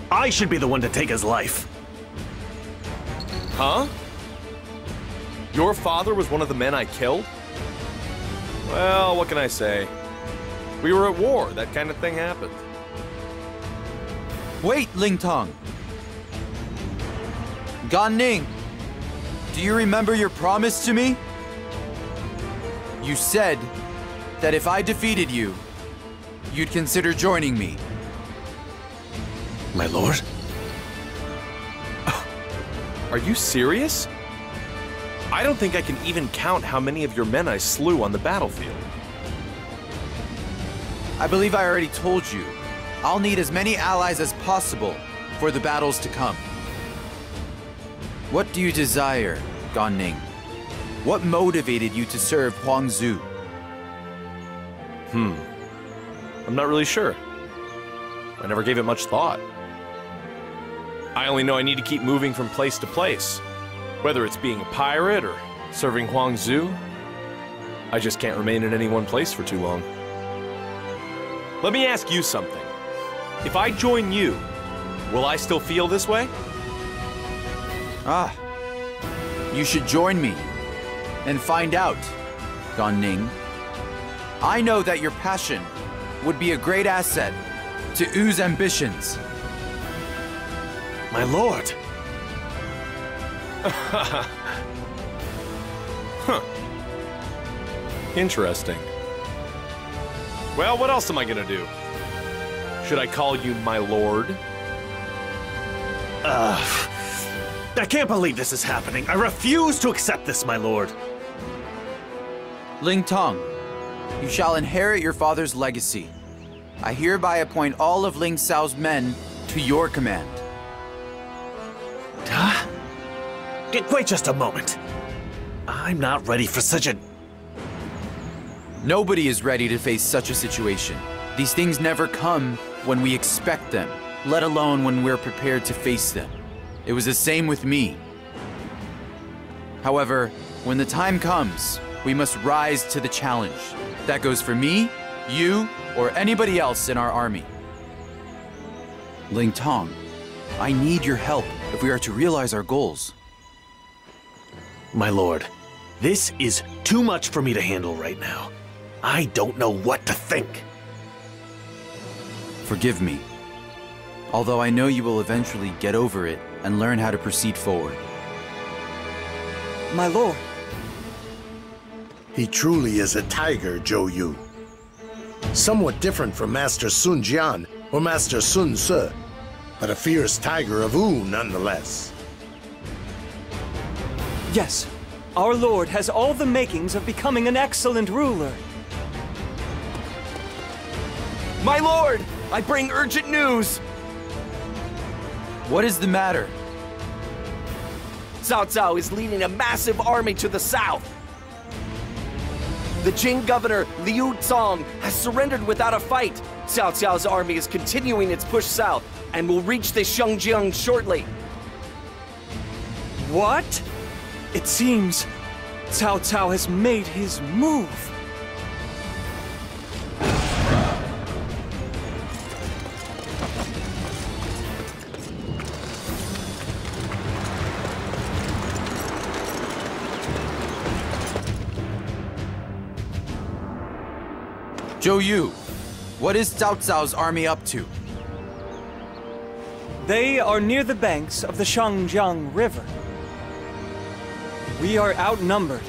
I should be the one to take his life. Huh? Your father was one of the men I killed? Well, what can I say? We were at war. That kind of thing happened. Wait, Ling Tong. Gan Ning, do you remember your promise to me? You said that if I defeated you, you'd consider joining me. My lord? Are you serious? I don't think I can even count how many of your men I slew on the battlefield. I believe I already told you. I'll need as many allies as possible for the battles to come. What do you desire, Gan Ning? What motivated you to serve Huang Zu? I'm not really sure. I never gave it much thought. I only know I need to keep moving from place to place. Whether it's being a pirate or serving Huangzu, I just can't remain in any one place for too long. Let me ask you something. If I join you, will I still feel this way? Ah, you should join me and find out, Gan Ning. I know that your passion would be a great asset to U's ambitions. My lord! Huh. Interesting. Well, what else am I gonna do? Should I call you my lord? I can't believe this is happening. I refuse to accept this, my lord. Ling Tong, you shall inherit your father's legacy. I hereby appoint all of Ling Xiao's men to your command. Huh? Wait just a moment. I'm not ready for such a... Nobody is ready to face such a situation. These things never come when we expect them, let alone when we're prepared to face them. It was the same with me. However, when the time comes, we must rise to the challenge. That goes for me, you, or anybody else in our army. Ling Tong, I need your help if we are to realize our goals. My lord, this is too much for me to handle right now. I don't know what to think. Forgive me. Although I know you will eventually get over it and learn how to proceed forward. My lord. He truly is a tiger, Zhou Yu. Somewhat different from Master Sun Jian or Master Sun Ce, but a fierce tiger of Wu nonetheless. Yes, our lord has all the makings of becoming an excellent ruler. My lord, I bring urgent news. What is the matter? Cao Cao is leading a massive army to the south. The Jing governor, Liu Zong, has surrendered without a fight. Cao Cao's army is continuing its push south and will reach the Shengjiang shortly. What? It seems Cao Cao has made his move. Zhou Yu, what is Cao Cao's army up to? They are near the banks of the Shangjiang River. We are outnumbered.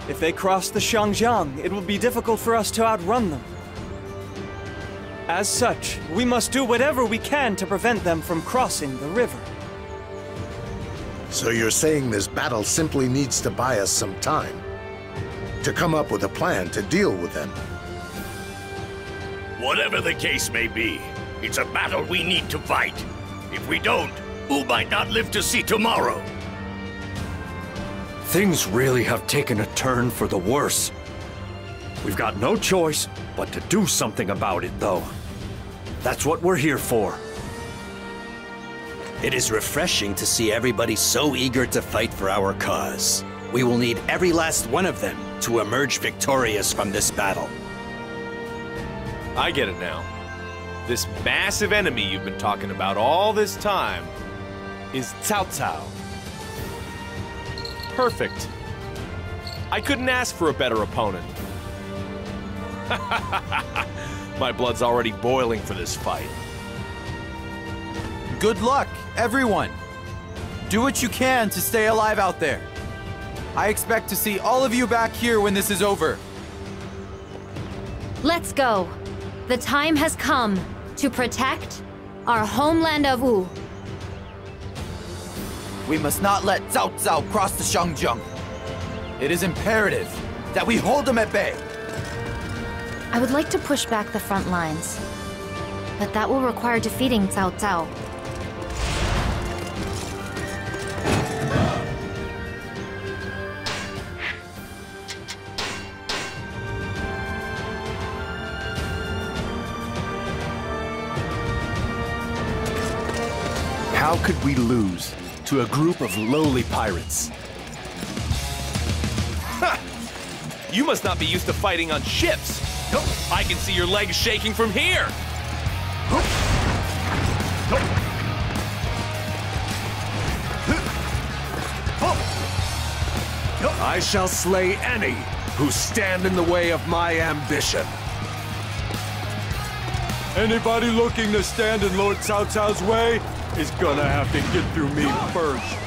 If they cross the Shangjiang, it will be difficult for us to outrun them. As such, we must do whatever we can to prevent them from crossing the river. So you're saying this battle simply needs to buy us some time? To come up with a plan to deal with them? Whatever the case may be, it's a battle we need to fight. If we don't, Wu might not live to see tomorrow. Things really have taken a turn for the worse. We've got no choice but to do something about it, though. That's what we're here for. It is refreshing to see everybody so eager to fight for our cause. We will need every last one of them to emerge victorious from this battle. I get it now. This massive enemy you've been talking about all this time is Cao Cao. Perfect. I couldn't ask for a better opponent. My blood's already boiling for this fight. Good luck, everyone. Do what you can to stay alive out there. I expect to see all of you back here when this is over. Let's go. The time has come to protect our homeland of Wu. We must not let Cao Cao cross the Shangjiang. It is imperative that we hold him at bay. I would like to push back the front lines, but that will require defeating Cao Cao. How could we lose to a group of lowly pirates? Ha! You must not be used to fighting on ships. I can see your legs shaking from here. I shall slay any who stand in the way of my ambition. Anybody looking to stand in Lord Cao Cao's way is gonna have to get through me first.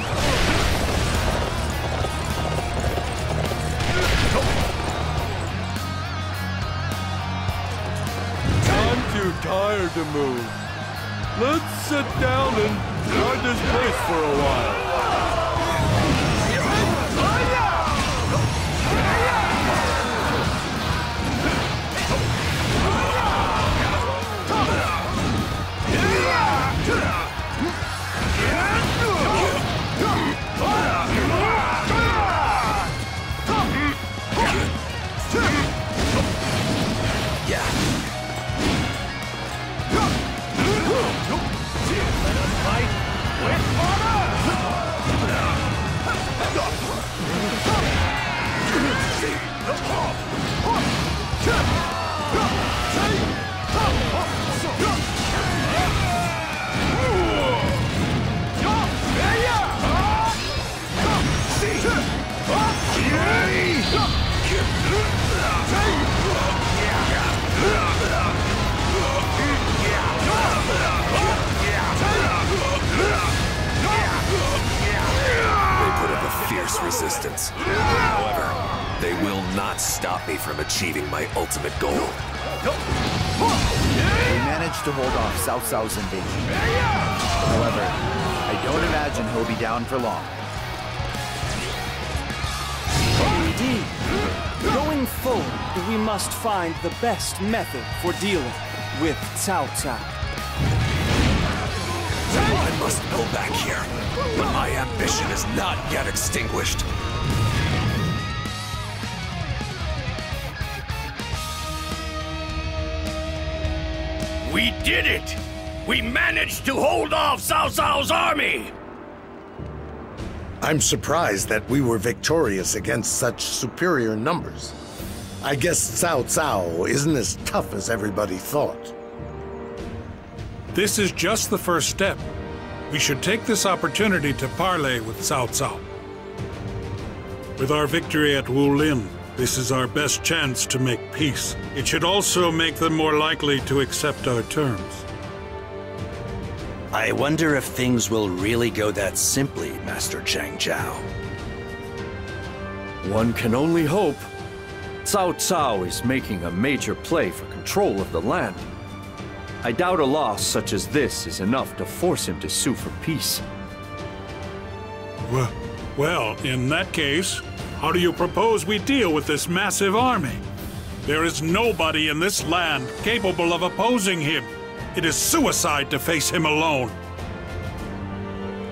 I'm too tired to move. Let's sit down and guard this place for a while. Resistance. However, they will not stop me from achieving my ultimate goal. We managed to hold off Cao Cao's invasion. However, I don't imagine he'll be down for long. Indeed. Going forward, we must find the best method for dealing with Cao Cao. I must go back here, but my ambition is not yet extinguished. We did it! We managed to hold off Cao Cao's army! I'm surprised that we were victorious against such superior numbers. I guess Cao Cao isn't as tough as everybody thought. This is just the first step. We should take this opportunity to parley with Cao Cao. With our victory at Wulin, this is our best chance to make peace. It should also make them more likely to accept our terms. I wonder if things will really go that simply, Master Chang Zhao. One can only hope. Cao Cao is making a major play for control of the land. I doubt a loss such as this is enough to force him to sue for peace. Well, in that case, how do you propose we deal with this massive army? There is nobody in this land capable of opposing him. It is suicide to face him alone.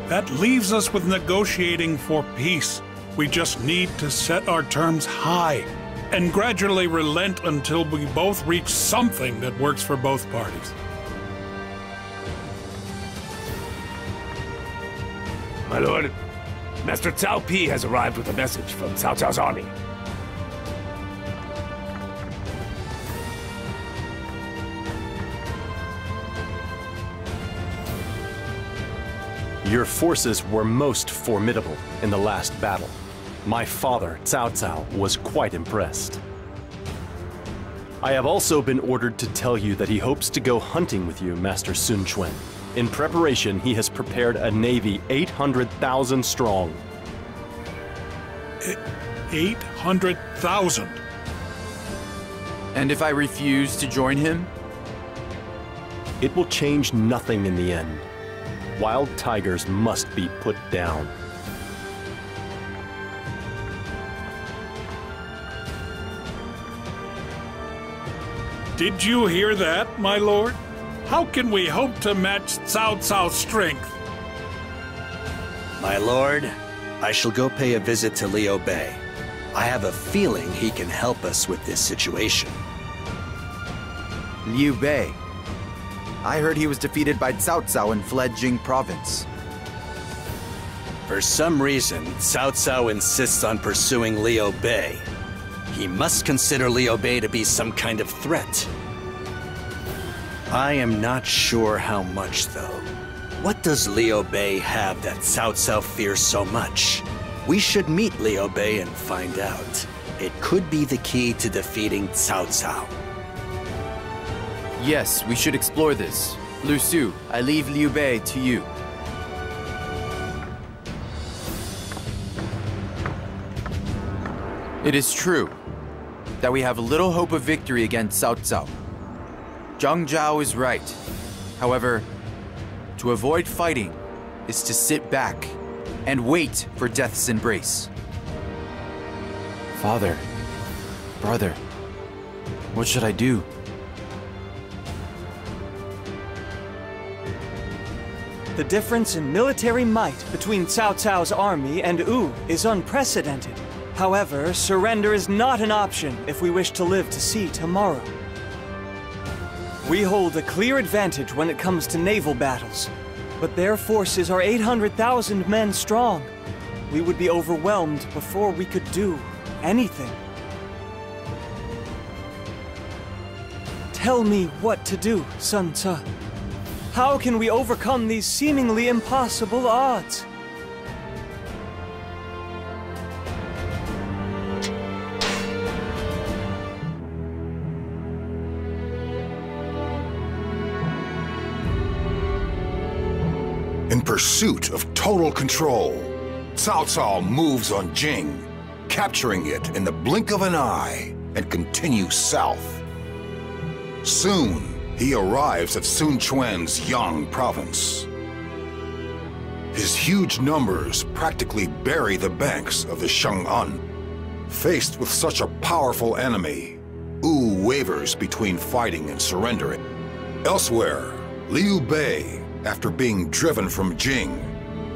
That leaves us with negotiating for peace. We just need to set our terms high and gradually relent until we both reach something that works for both parties. My lord, Master Cao Pi has arrived with a message from Cao Cao's army. Your forces were most formidable in the last battle. My father, Cao Cao, was quite impressed. I have also been ordered to tell you that he hopes to go hunting with you, Master Sun Quan. In preparation, he has prepared a navy 800,000 strong. 800,000? And if I refuse to join him? It will change nothing in the end. Wild tigers must be put down. Did you hear that, my lord? How can we hope to match Cao Cao's strength? My lord, I shall go pay a visit to Liu Bei. I have a feeling he can help us with this situation. Liu Bei. I heard he was defeated by Cao Cao and fled Jing province. For some reason, Cao Cao insists on pursuing Liu Bei. He must consider Liu Bei to be some kind of threat. I am not sure how much, though. What does Liu Bei have that Cao Cao fears so much? We should meet Liu Bei and find out. It could be the key to defeating Cao Cao. Yes, we should explore this. Lu Su, I leave Liu Bei to you. It is true that we have little hope of victory against Cao Cao. Zhang Zhao is right. However, to avoid fighting is to sit back and wait for death's embrace. Father, brother, what should I do? The difference in military might between Cao Cao's army and Wu is unprecedented. However, surrender is not an option if we wish to live to see tomorrow. We hold a clear advantage when it comes to naval battles, but their forces are 800,000 men strong. We would be overwhelmed before we could do anything. Tell me what to do, Sun Ce. How can we overcome these seemingly impossible odds? In pursuit of total control, Cao Cao moves on Jing, capturing it in the blink of an eye, and continues south. Soon, he arrives at Sun Quan's Yang province. His huge numbers practically bury the banks of the Shang'an. Faced with such a powerful enemy, Wu wavers between fighting and surrendering. Elsewhere, Liu Bei, after being driven from Jing,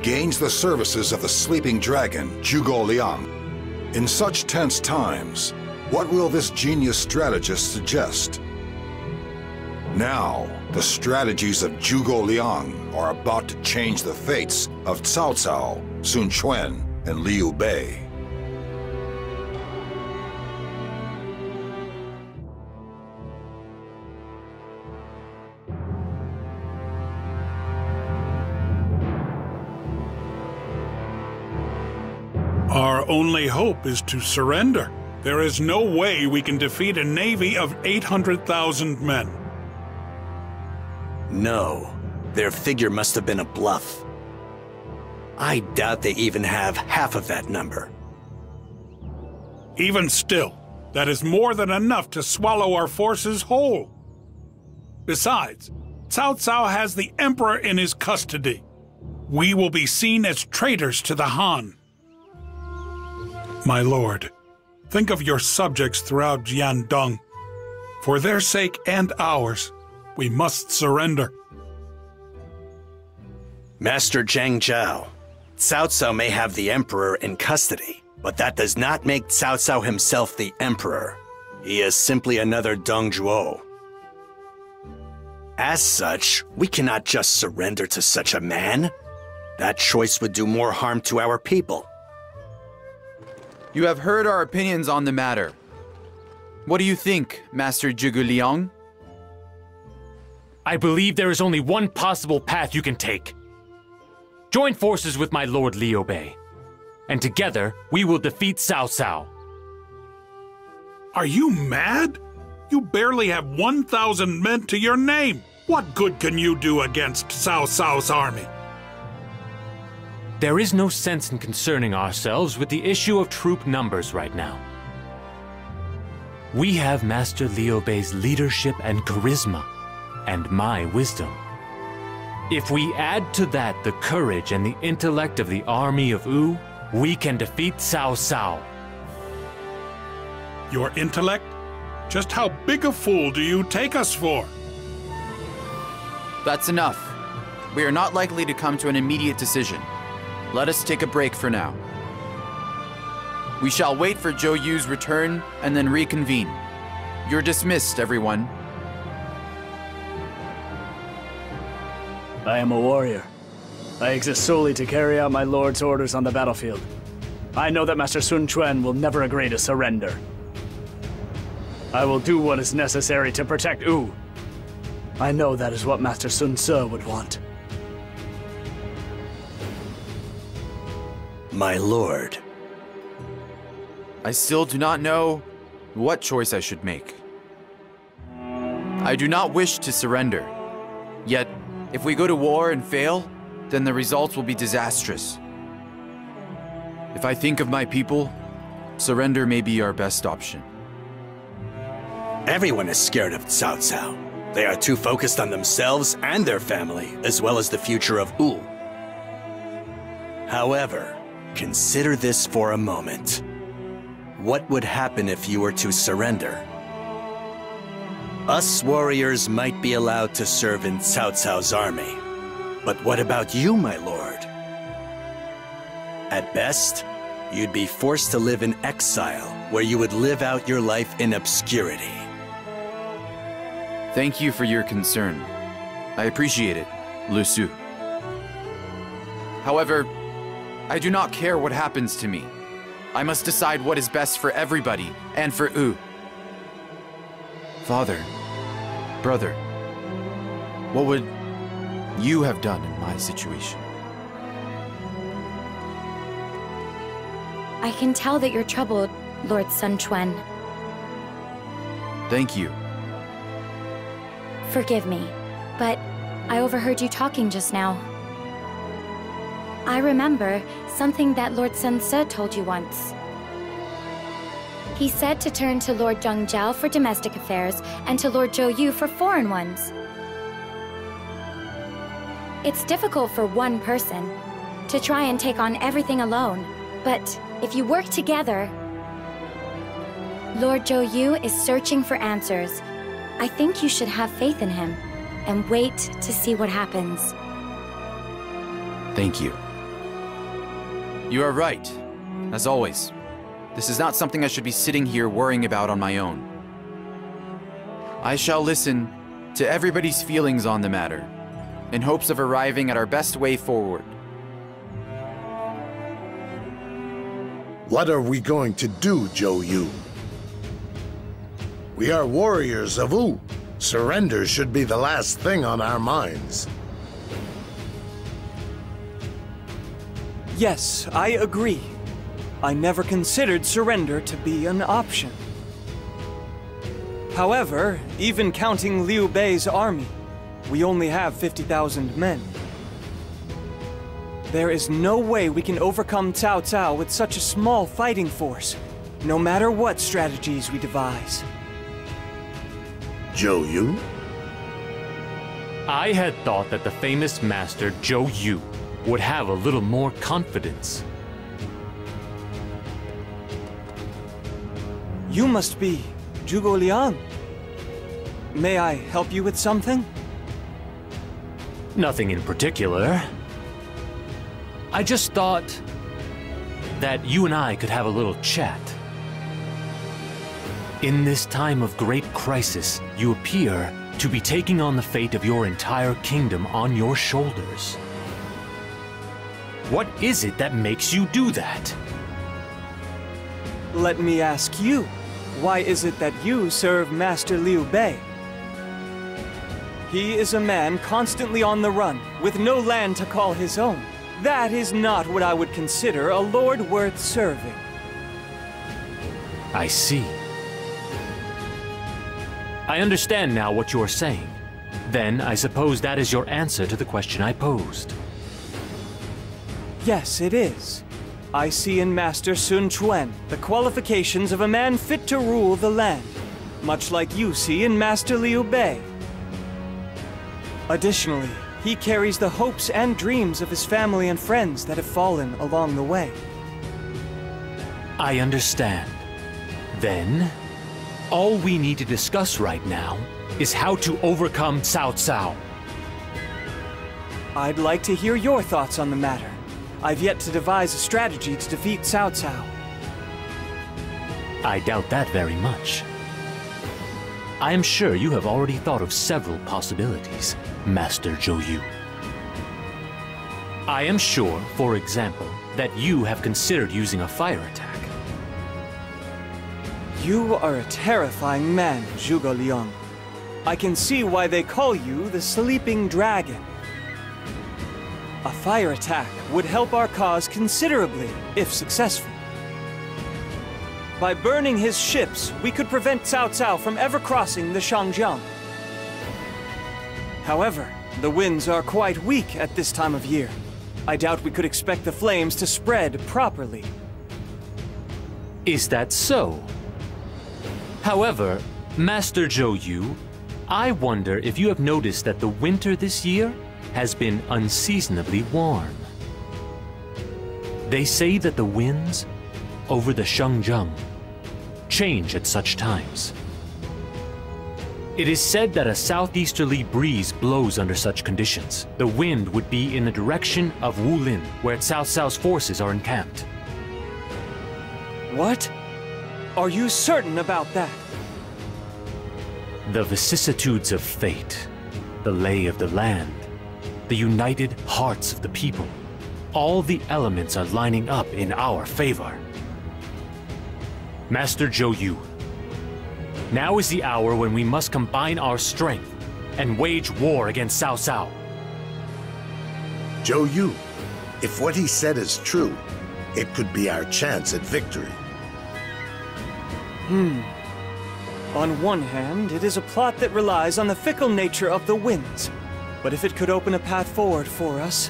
gains the services of the sleeping dragon, Zhuge Liang. In such tense times, what will this genius strategist suggest? Now, the strategies of Zhuge Liang are about to change the fates of Cao Cao, Sun Quan, and Liu Bei. Our only hope is to surrender. There is no way we can defeat a navy of 800,000 men. No, their figure must have been a bluff. I doubt they even have half of that number. Even still, that is more than enough to swallow our forces whole. Besides, Cao Cao has the Emperor in his custody. We will be seen as traitors to the Han. My lord, think of your subjects throughout Jiandong. For their sake and ours, we must surrender. Master Zhang Zhao, Cao Cao may have the Emperor in custody, but that does not make Cao Cao himself the Emperor. He is simply another Dong Zhuo. As such, we cannot just surrender to such a man. That choice would do more harm to our people. You have heard our opinions on the matter. What do you think, Master Zhuge Liang? I believe there is only one possible path you can take. Join forces with my lord Liu Bei, and together we will defeat Cao Cao. Are you mad? You barely have 1,000 men to your name. What good can you do against Cao Cao's army? There is no sense in concerning ourselves with the issue of troop numbers right now. We have Master Liu Bei's leadership and charisma, and my wisdom. If we add to that the courage and the intellect of the army of Wu, we can defeat Cao Cao. Your intellect? Just how big a fool do you take us for? That's enough. We are not likely to come to an immediate decision. Let us take a break for now. We shall wait for Zhou Yu's return and then reconvene. You're dismissed, everyone. I am a warrior. I exist solely to carry out my lord's orders on the battlefield. I know that Master Sun Quan will never agree to surrender. I will do what is necessary to protect Wu. I know that is what Master Sun Ce would want. My lord. I still do not know what choice I should make. I do not wish to surrender. Yet, if we go to war and fail, then the results will be disastrous. If I think of my people, surrender may be our best option. Everyone is scared of Cao Cao. They are too focused on themselves and their family, as well as the future of Wu. However, consider this for a moment. What would happen if you were to surrender? Us warriors might be allowed to serve in Cao Cao's army. But what about you, my lord? At best, you'd be forced to live in exile, where you would live out your life in obscurity. Thank you for your concern. I appreciate it, Lu Su. However, I do not care what happens to me. I must decide what is best for everybody and for Wu. Father, brother, what would you have done in my situation? I can tell that you're troubled, Lord Sun Quan. Thank you. Forgive me, but I overheard you talking just now. I remember something that Lord Sun Ce told you once. He said to turn to Lord Zheng Jiao for domestic affairs and to Lord Zhou Yu for foreign ones. It's difficult for one person to try and take on everything alone, but if you work together... Lord Zhou Yu is searching for answers. I think you should have faith in him and wait to see what happens. Thank you. You are right, as always. This is not something I should be sitting here worrying about on my own. I shall listen to everybody's feelings on the matter, in hopes of arriving at our best way forward. What are we going to do, Zhou Yu? We are warriors of Wu. Surrender should be the last thing on our minds. Yes, I agree. I never considered surrender to be an option. However, even counting Liu Bei's army, we only have 50,000 men. There is no way we can overcome Cao Cao with such a small fighting force, no matter what strategies we devise. Zhou Yu? I had thought that the famous master Zhou Yu would have a little more confidence. You must be Zhuge Liang. May I help you with something? Nothing in particular. I just thought that you and I could have a little chat. In this time of great crisis, you appear to be taking on the fate of your entire kingdom on your shoulders. What is it that makes you do that? Let me ask you, why is it that you serve Master Liu Bei? He is a man constantly on the run, with no land to call his own. That is not what I would consider a lord worth serving. I see. I understand now what you're saying. Then I suppose that is your answer to the question I posed. Yes, it is. I see in Master Sun Quan the qualifications of a man fit to rule the land, much like you see in Master Liu Bei. Additionally, he carries the hopes and dreams of his family and friends that have fallen along the way. I understand. Then, all we need to discuss right now is how to overcome Cao Cao. I'd like to hear your thoughts on the matter. I've yet to devise a strategy to defeat Cao Cao. I doubt that very much. I am sure you have already thought of several possibilities, Master Zhou Yu. I am sure, for example, that you have considered using a fire attack. You are a terrifying man, Zhuge Liang. I can see why they call you the Sleeping Dragon. A fire attack would help our cause considerably, if successful. By burning his ships, we could prevent Cao Cao from ever crossing the Shangjiang. However, the winds are quite weak at this time of year. I doubt we could expect the flames to spread properly. Is that so? However, Master Zhou Yu, I wonder if you have noticed that the winter this year has been unseasonably warm. They say that the winds over the Shangjiang change at such times. It is said that a southeasterly breeze blows under such conditions. The wind would be in the direction of Wulin, where Cao Cao's forces are encamped. What? Are you certain about that? The vicissitudes of fate, the lay of the land, the united hearts of the people, all the elements are lining up in our favor. Master Zhou Yu, now is the hour when we must combine our strength and wage war against Cao Cao. Zhou Yu, if what he said is true, it could be our chance at victory. On one hand, it is a plot that relies on the fickle nature of the winds. But if it could open a path forward for us,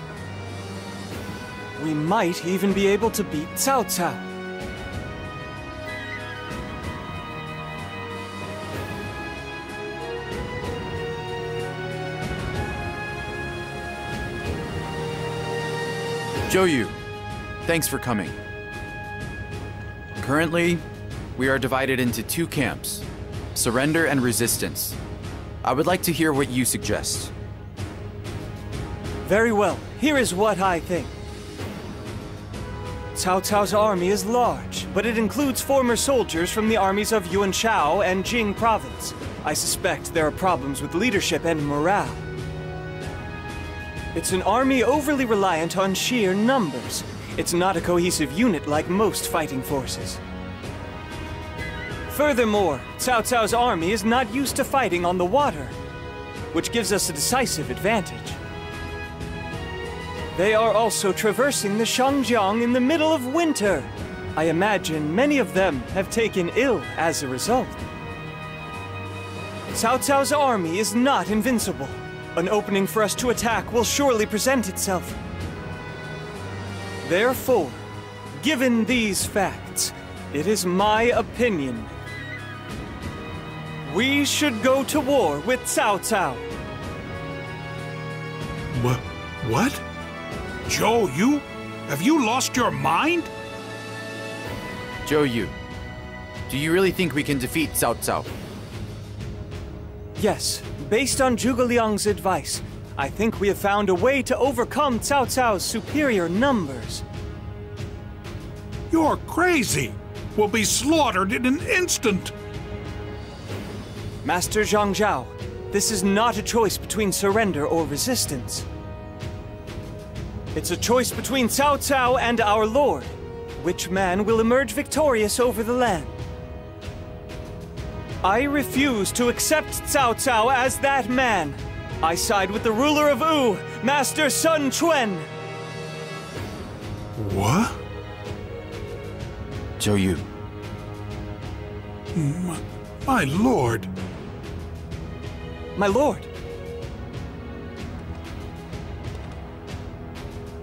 we might even be able to beat Cao Cao. Zhou Yu, thanks for coming. Currently, we are divided into two camps, surrender and resistance. I would like to hear what you suggest. Very well. Here is what I think. Cao Cao's army is large, but it includes former soldiers from the armies of Yuan Shao and Jing province. I suspect there are problems with leadership and morale. It's an army overly reliant on sheer numbers. It's not a cohesive unit like most fighting forces. Furthermore, Cao Cao's army is not used to fighting on the water, which gives us a decisive advantage. They are also traversing the Shangjiang in the middle of winter. I imagine many of them have taken ill as a result. Cao Cao's army is not invincible. An opening for us to attack will surely present itself. Therefore, given these facts, it is my opinion we should go to war with Cao Cao. What? Zhou Yu? Have you lost your mind? Zhou Yu, do you really think we can defeat Cao Cao? Yes, based on Zhuge Liang's advice, I think we have found a way to overcome Cao Cao's superior numbers. You're crazy. We'll be slaughtered in an instant. Master Zhang Zhao, this is not a choice between surrender or resistance. It's a choice between Cao Cao and our Lord. Which man will emerge victorious over the land? I refuse to accept Cao Cao as that man. I side with the ruler of Wu, Master Sun Quan. What? Zhou Yu. My lord. My lord.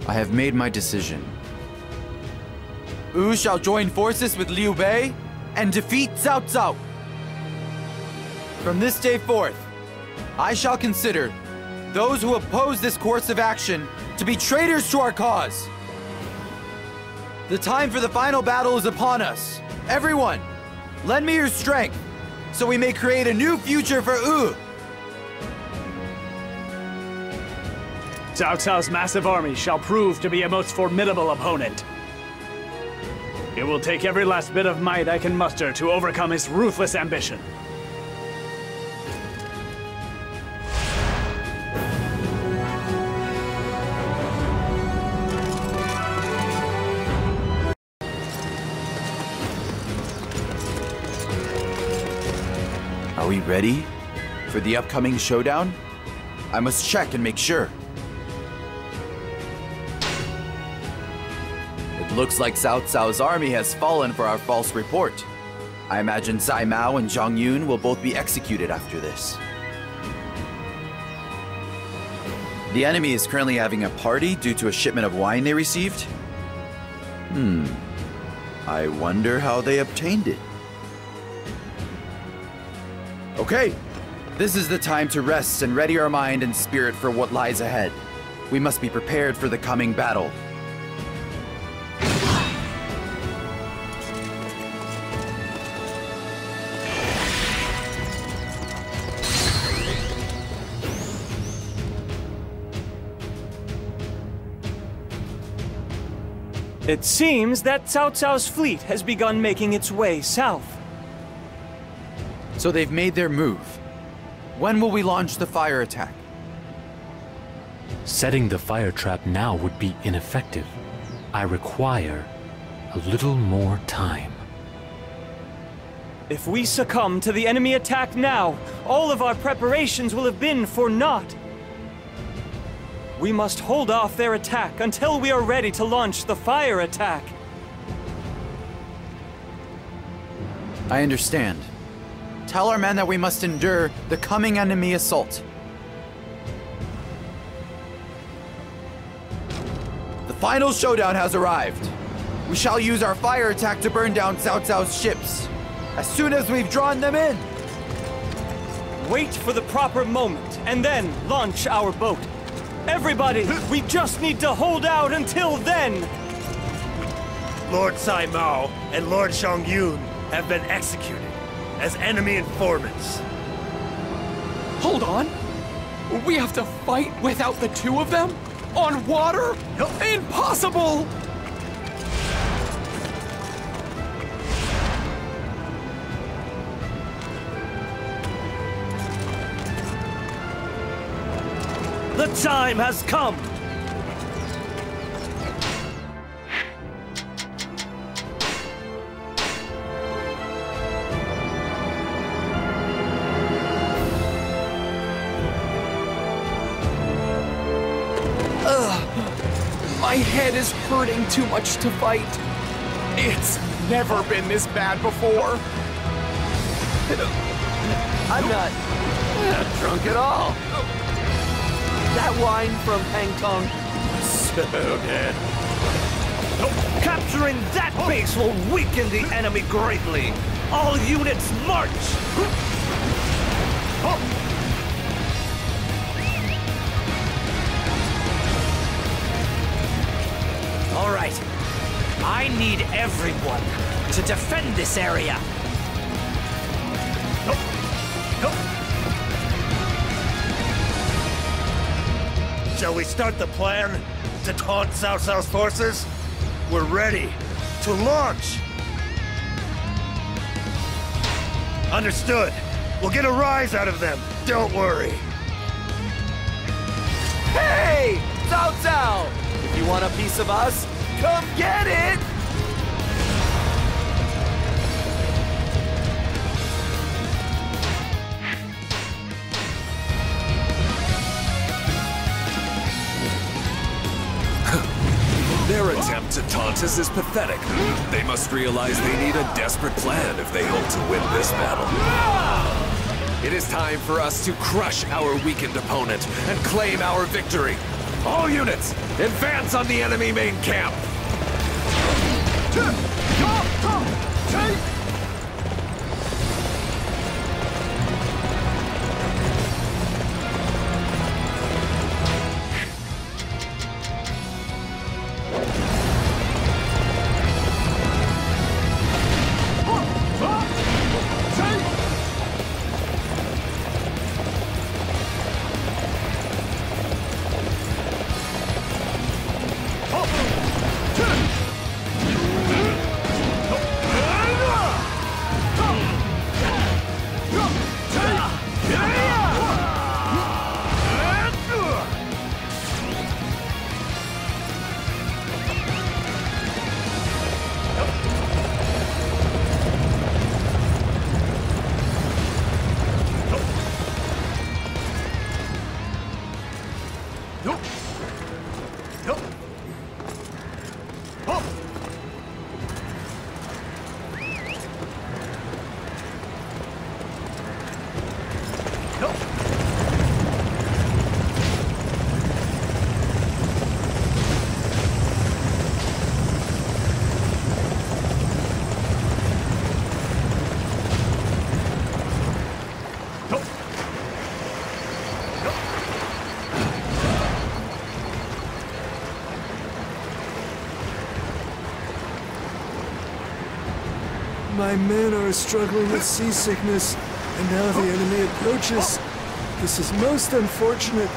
I have made my decision. Wu shall join forces with Liu Bei and defeat Cao Cao. From this day forth, I shall consider those who oppose this course of action to be traitors to our cause. The time for the final battle is upon us. Everyone, lend me your strength so we may create a new future for Wu. Cao Cao's massive army shall prove to be a most formidable opponent. It will take every last bit of might I can muster to overcome his ruthless ambition. Are we ready for the upcoming showdown? I must check and make sure. It looks like Cao Cao's army has fallen for our false report. I imagine Zai Mao and Zhang Yun will both be executed after this. The enemy is currently having a party due to a shipment of wine they received. I wonder how they obtained it. Okay, this is the time to rest and ready our mind and spirit for what lies ahead. We must be prepared for the coming battle. It seems that Cao Cao's fleet has begun making its way south. So they've made their move. When will we launch the fire attack? Setting the fire trap now would be ineffective. I require a little more time. If we succumb to the enemy attack now, all of our preparations will have been for naught. We must hold off their attack until we are ready to launch the fire attack. I understand. Tell our men that we must endure the coming enemy assault. The final showdown has arrived. We shall use our fire attack to burn down Cao Cao's ships as soon as we've drawn them in. Wait for the proper moment and then launch our boat. Everybody, we just need to hold out until then! Lord Zai Mao and Lord Zhang Yun have been executed as enemy informants. Hold on! We have to fight without the two of them? On water? Impossible! The time has come! My head is hurting too much to fight. It's never been this bad before. I'm not drunk at all. That wine from Hang Kong was so good. Capturing that base will weaken the enemy greatly. All units march! All right. I need everyone to defend this area. Shall we start the plan to taunt Cao Cao's forces? We're ready to launch! Understood. We'll get a rise out of them. Don't worry. Hey! Cao Cao! If you want a piece of us, come get it! Their attempt to taunt us is pathetic. They must realize they need a desperate plan if they hope to win this battle. It is time for us to crush our weakened opponent and claim our victory. All units, advance on the enemy main camp! My men are struggling with seasickness, and now the enemy approaches. This is most unfortunate.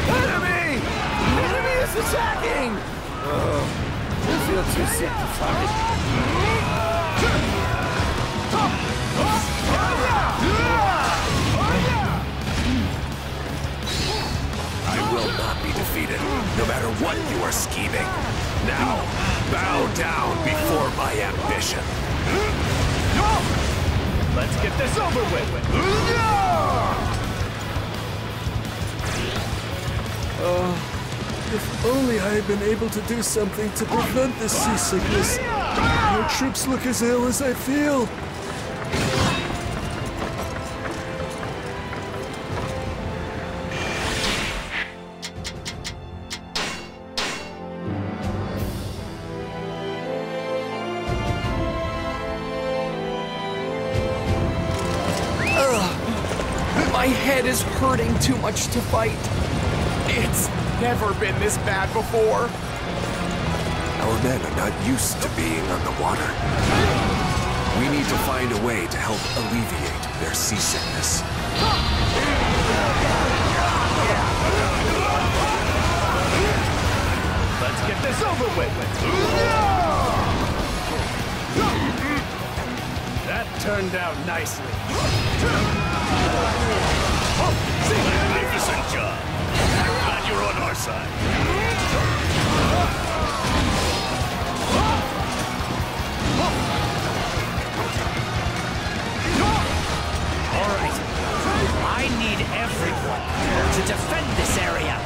Enemy! The enemy is attacking! I feel too sick to fight. I will not be defeated, no matter what you are scheming. Now, bow down before my ambition. Let's get this over with. If only I had been able to do something to prevent this seasickness. Your troops look as ill as I feel. My head is hurting too much to fight. It's never been this bad before. Our men are not used to being on the water. We need to find a way to help alleviate their seasickness. Let's get this over with. That turned out nicely. Magnificent job. I'm glad you're on our side. All right. I need everyone to defend this area.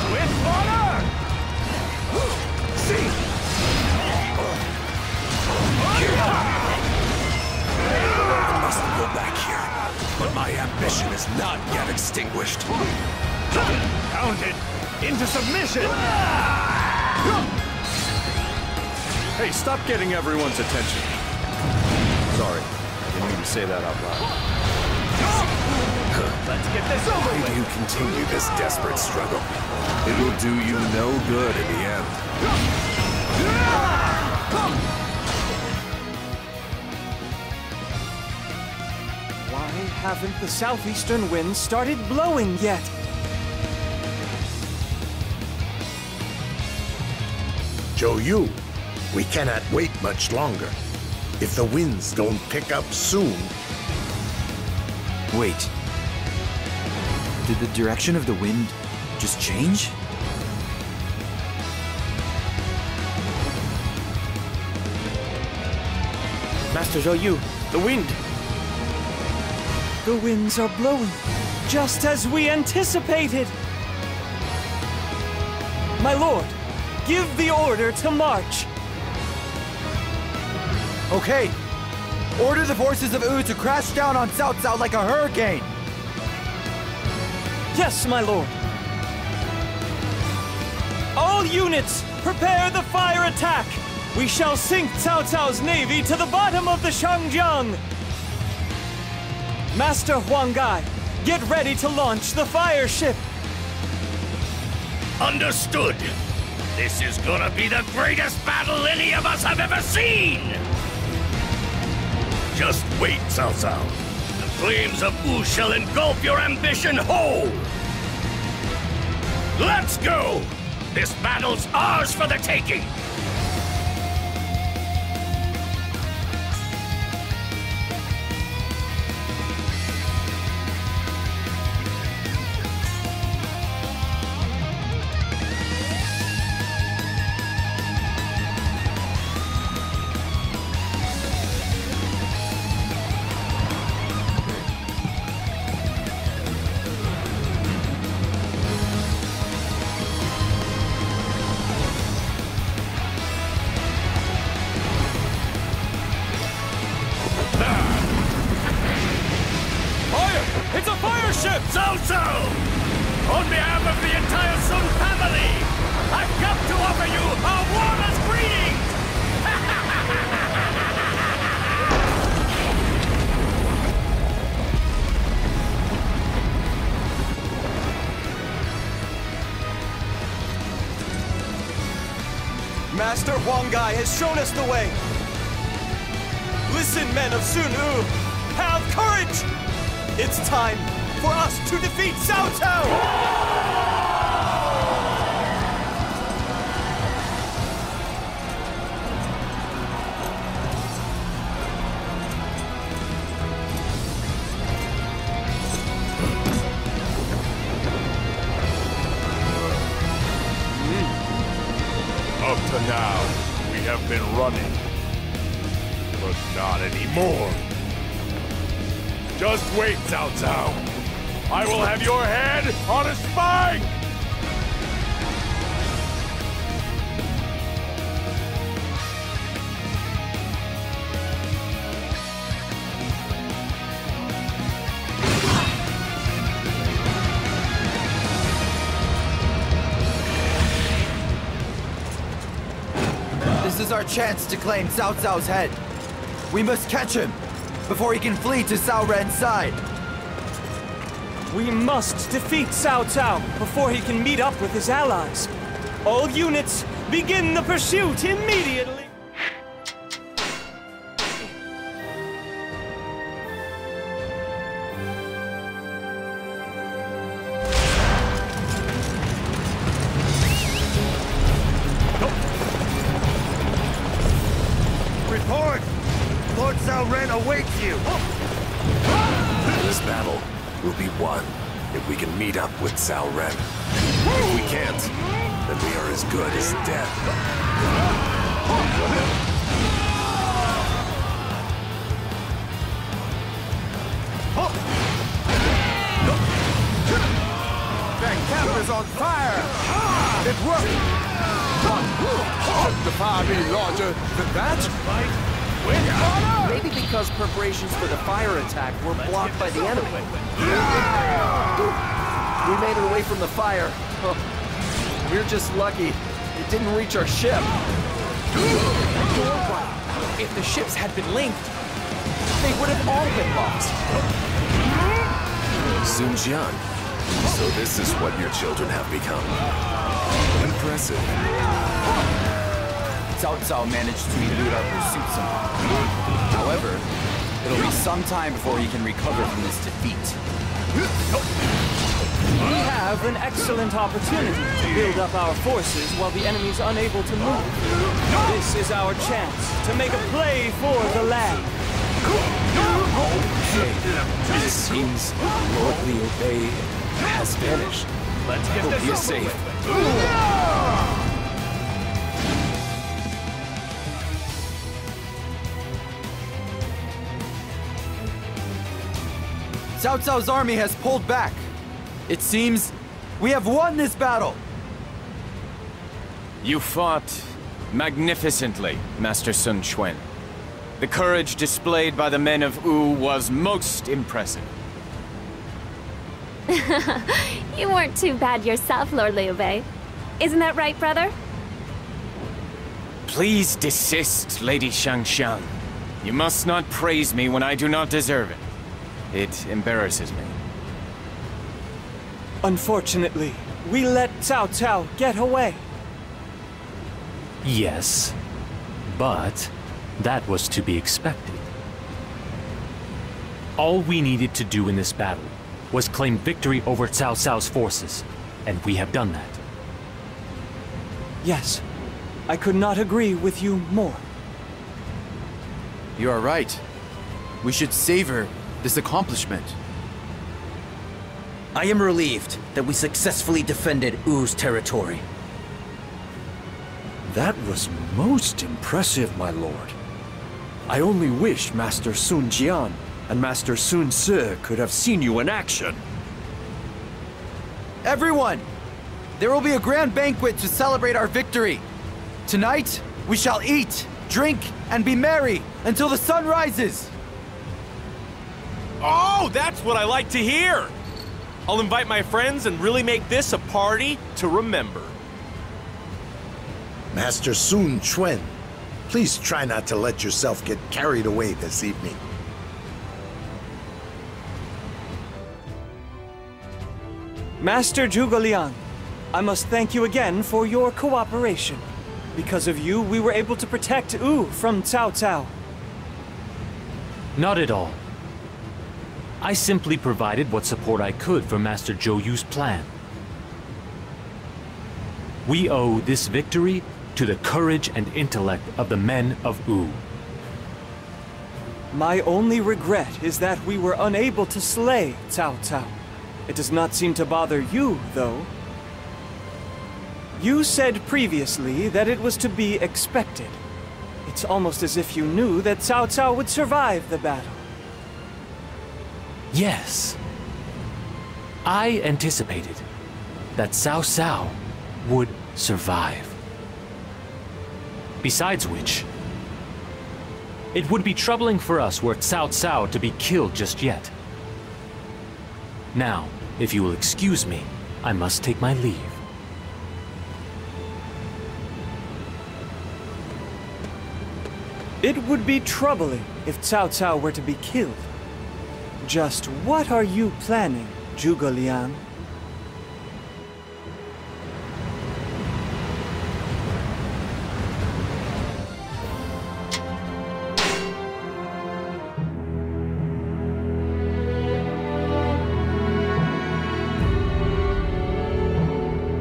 With honor! See! I must go back here, but my ambition is not yet extinguished. Pounded into submission! Hey, stop getting everyone's attention. Sorry, I didn't mean to say that out loud. Let's get this over Why with. do you continue this desperate struggle? It will do you no good in the end. Why haven't the southeastern winds started blowing yet? Zhou Yu, we cannot wait much longer. If the winds don't pick up soon... Wait. Did the direction of the wind just change? Master Zhou Yu, the wind. The winds are blowing, just as we anticipated. My lord, give the order to march. Okay. Order the forces of Wu to crash down on Cao Cao like a hurricane. Yes, my lord. All units, prepare the fire attack. We shall sink Cao Cao's navy to the bottom of the Shangjiang. Master Huanggai, get ready to launch the fire ship. Understood. This is gonna be the greatest battle any of us have ever seen! Just wait, Cao Cao. The flames of Wu shall engulf your ambition whole! Let's go! This battle's ours for the taking! Huanggai has shown us the way. Listen, men of Sun U, have courage! It's time for us to defeat Cao Cao! Up to now, we have been running. But not anymore. Just wait, Cao Cao. I will have your head on a spike! This is our chance to claim Cao Cao's head. We must catch him before he can flee to Cao Ren's side. We must defeat Cao Cao before he can meet up with his allies. All units, begin the pursuit immediately! Report! Lord Cao Ren awaits you! This battle will be won if we can meet up with Cao Ren. If we can't, then we are as good as dead. That camp is on fire! It worked! Should the fire be larger than that? Maybe because preparations for the fire attack were blocked by the enemy. We made it away from the fire. Oh, we're just lucky it didn't reach our ship. You're right. If the ships had been linked, they would have all been lost. Sun Jian, so this is what your children have become. Impressive. Cao Cao managed to elude our pursuit somehow. However, it'll be some time before he can recover from this defeat. We have an excellent opportunity to build up our forces while the enemy's unable to move. This is our chance to make a play for the land. Okay, it seems Lord Liu Bei has vanished. Let's get Hope this he is over safe. with. Cao Cao's army has pulled back. It seems we have won this battle. You fought magnificently, Master Sun Quan. The courage displayed by the men of Wu was most impressive. You weren't too bad yourself, Lord Liu Bei. Isn't that right, brother? Please desist, Lady Shangxiang. You must not praise me when I do not deserve it. It embarrasses me. Unfortunately, we let Cao Cao get away. Yes, but that was to be expected. All we needed to do in this battle was claim victory over Cao Cao's forces, and we have done that. Yes, I could not agree with you more. You are right. We should savor this accomplishment. I am relieved that we successfully defended Wu's territory. That was most impressive, my lord. I only wish Master Sun Jian and Master Sun Ce could have seen you in action. Everyone! There will be a grand banquet to celebrate our victory. Tonight, we shall eat, drink, and be merry until the sun rises. Oh, that's what I like to hear! I'll invite my friends and really make this a party to remember. Master Sun Quan, please try not to let yourself get carried away this evening. Master Zhuge Liang, I must thank you again for your cooperation. Because of you, we were able to protect Wu from Cao Cao. Not at all. I simply provided what support I could for Master Zhou Yu's plan. We owe this victory to the courage and intellect of the men of Wu. My only regret is that we were unable to slay Cao Cao. It does not seem to bother you, though. You said previously that it was to be expected. It's almost as if you knew that Cao Cao would survive the battle. Yes. I anticipated that Cao Cao would survive. Besides which, it would be troubling for us were Cao Cao to be killed just yet. Now, if you will excuse me, I must take my leave. It would be troubling if Cao Cao were to be killed. Just what are you planning, Zhuge Liang?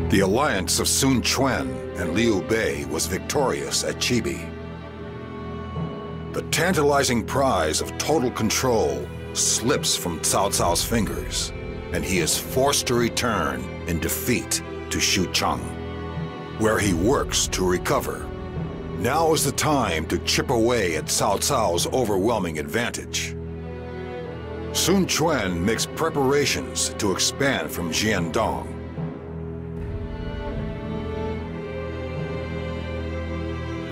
The alliance of Sun Quan and Liu Bei was victorious at Chibi. The tantalizing prize of total control slips from Cao Cao's fingers, and he is forced to return in defeat to Xuchang, where he works to recover. Now is the time to chip away at Cao Cao's overwhelming advantage. Sun Quan makes preparations to expand from Jiandong.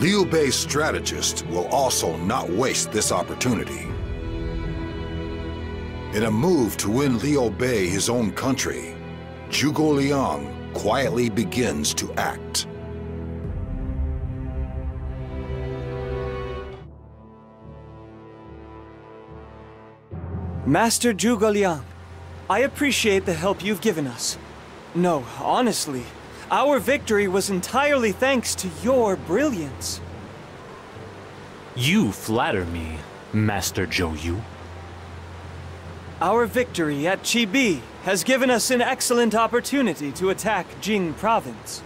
Liu Bei's strategist will also not waste this opportunity. In a move to win Liu Bei his own country, Zhuge Liang quietly begins to act. Master Zhuge Liang, I appreciate the help you've given us. No, honestly, our victory was entirely thanks to your brilliance. You flatter me, Master Zhou Yu. Our victory at Chibi has given us an excellent opportunity to attack Jing Province.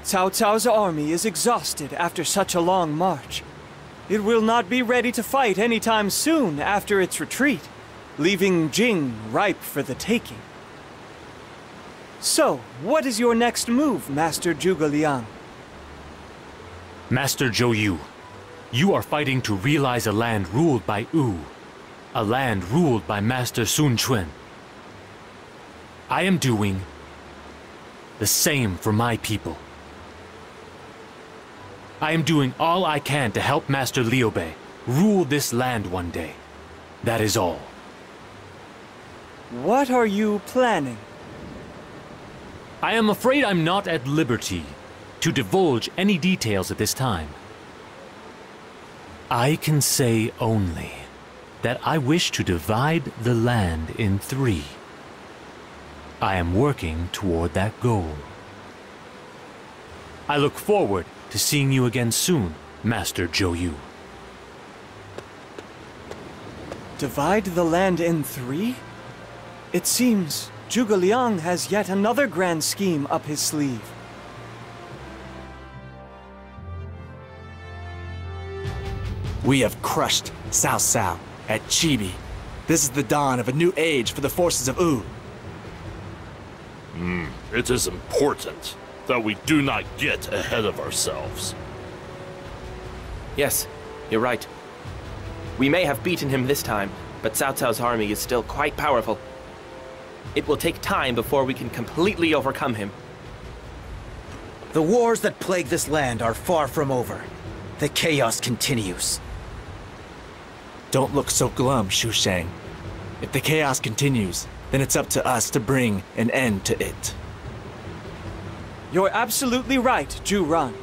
Cao Cao's army is exhausted after such a long march. It will not be ready to fight anytime soon after its retreat, leaving Jing ripe for the taking. So, what is your next move, Master Zhuge Liang? Master Zhou Yu, you are fighting to realize a land ruled by Wu, a land ruled by Master Sun Quan. I am doing the same for my people. I am doing all I can to help Master Liu Bei rule this land one day. That is all. What are you planning? I am afraid I'm not at liberty to divulge any details at this time. I can say only that I wish to divide the land in 3. I am working toward that goal. I look forward to seeing you again soon, Master Zhou Yu. Divide the land in 3? It seems Zhuge Liang has yet another grand scheme up his sleeve. We have crushed Cao Cao at Chibi. This is the dawn of a new age for the forces of Wu. It is important that we do not get ahead of ourselves. Yes, you're right. We may have beaten him this time, but Cao Cao's army is still quite powerful. It will take time before we can completely overcome him. The wars that plague this land are far from over. The chaos continues. Don't look so glum, Xu Shang. If the chaos continues, then it's up to us to bring an end to it. You're absolutely right, Zhu Ran.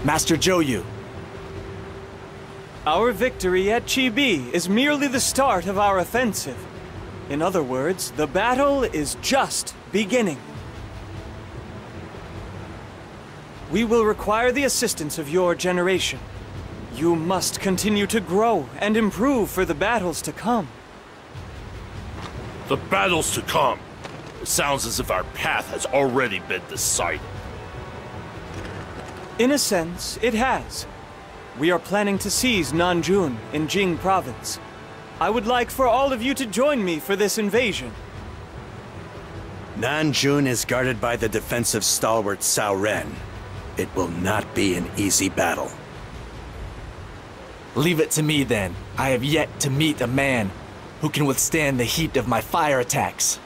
Master Zhou Yu. Our victory at Chibi is merely the start of our offensive. In other words, the battle is just beginning. We will require the assistance of your generation. You must continue to grow and improve for the battles to come. The battles to come. It sounds as if our path has already been decided. In a sense, it has. We are planning to seize Nanjun in Jing province. I would like for all of you to join me for this invasion. Nanjun is guarded by the defensive stalwart Cao Ren. It will not be an easy battle. Leave it to me then. I have yet to meet a man who can withstand the heat of my fire attacks.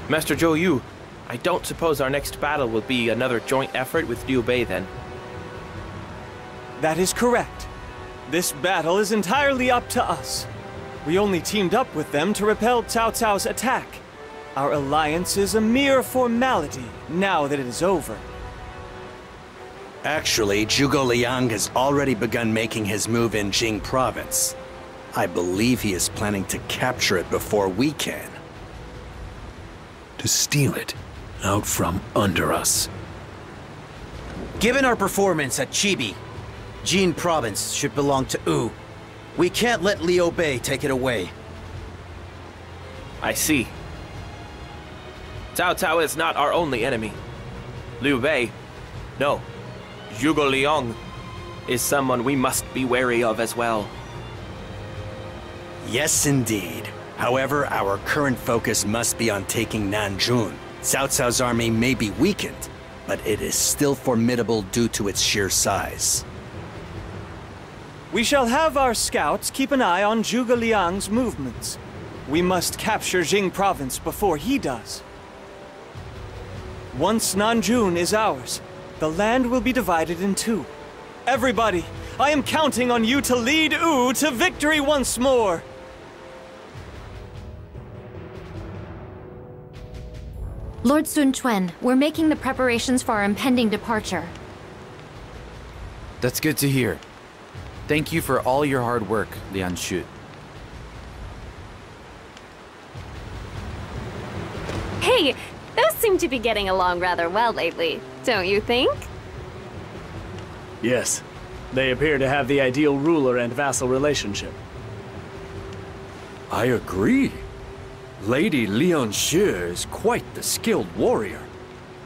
Master Zhou Yu, I don't suppose our next battle will be another joint effort with Liu Bei then. That is correct. This battle is entirely up to us. We only teamed up with them to repel Cao Cao's attack. Our alliance is a mere formality now that it is over. Actually, Zhuge Liang has already begun making his move in Jing province. I believe he is planning to capture it before we can. To steal it out from under us. Given our performance at Chibi, Jing province should belong to Wu. We can't let Liu Bei take it away. I see. Cao Cao is not our only enemy. Liu Bei, no, Zhuge Liang is someone we must be wary of as well. Yes, indeed. However, our current focus must be on taking Nanjun. Cao Cao's army may be weakened, but it is still formidable due to its sheer size. We shall have our scouts keep an eye on Zhuge Liang's movements. We must capture Jing province before he does. Once Nanjun is ours, the land will be divided in two. Everybody, I am counting on you to lead Wu to victory once more! Lord Sun Quan, we're making the preparations for our impending departure. That's good to hear. Thank you for all your hard work, Lian Shu. Hey, those seem to be getting along rather well lately, don't you think? Yes. They appear to have the ideal ruler and vassal relationship. I agree. Lady Lian Xue is quite the skilled warrior.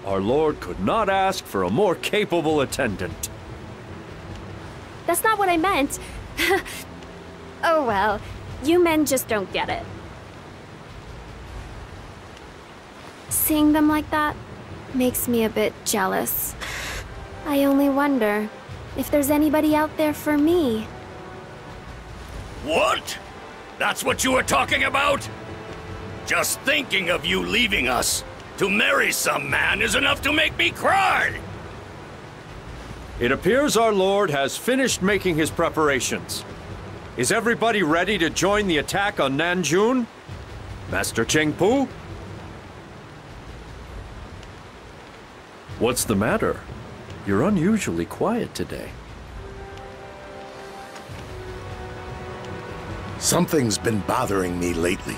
Our lord could not ask for a more capable attendant. That's not what I meant. Oh well, you men just don't get it. Seeing them like that makes me a bit jealous. I only wonder if there's anybody out there for me. What? That's what you were talking about? Just thinking of you leaving us to marry some man is enough to make me cry! It appears our lord has finished making his preparations. Is everybody ready to join the attack on Nanjun? Master Chengpu? What's the matter? You're unusually quiet today. Something's been bothering me lately.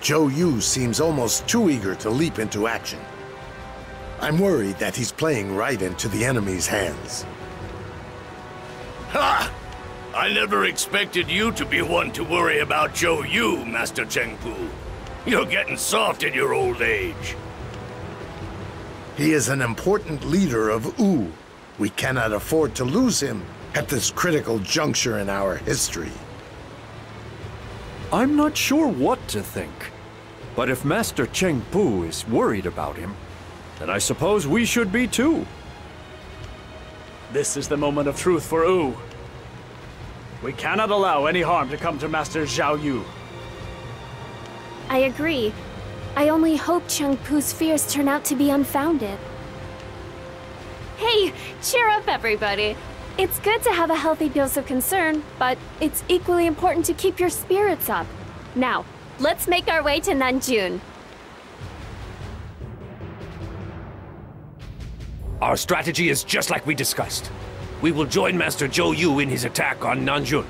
Zhou Yu seems almost too eager to leap into action. I'm worried that he's playing right into the enemy's hands. Ha! I never expected you to be one to worry about Zhou Yu, Master Chengpu. You're getting soft in your old age. He is an important leader of Wu. We cannot afford to lose him at this critical juncture in our history. I'm not sure what to think. But if Master Chengpu is worried about him, then I suppose we should be too. This is the moment of truth for Wu. We cannot allow any harm to come to Master Zhou Yu. I agree. I only hope Chengpu's fears turn out to be unfounded. Hey, cheer up everybody. It's good to have a healthy dose of concern, but it's equally important to keep your spirits up. Now, let's make our way to Nanjun. Our strategy is just like we discussed. We will join Master Zhou Yu in his attack on Nanjun.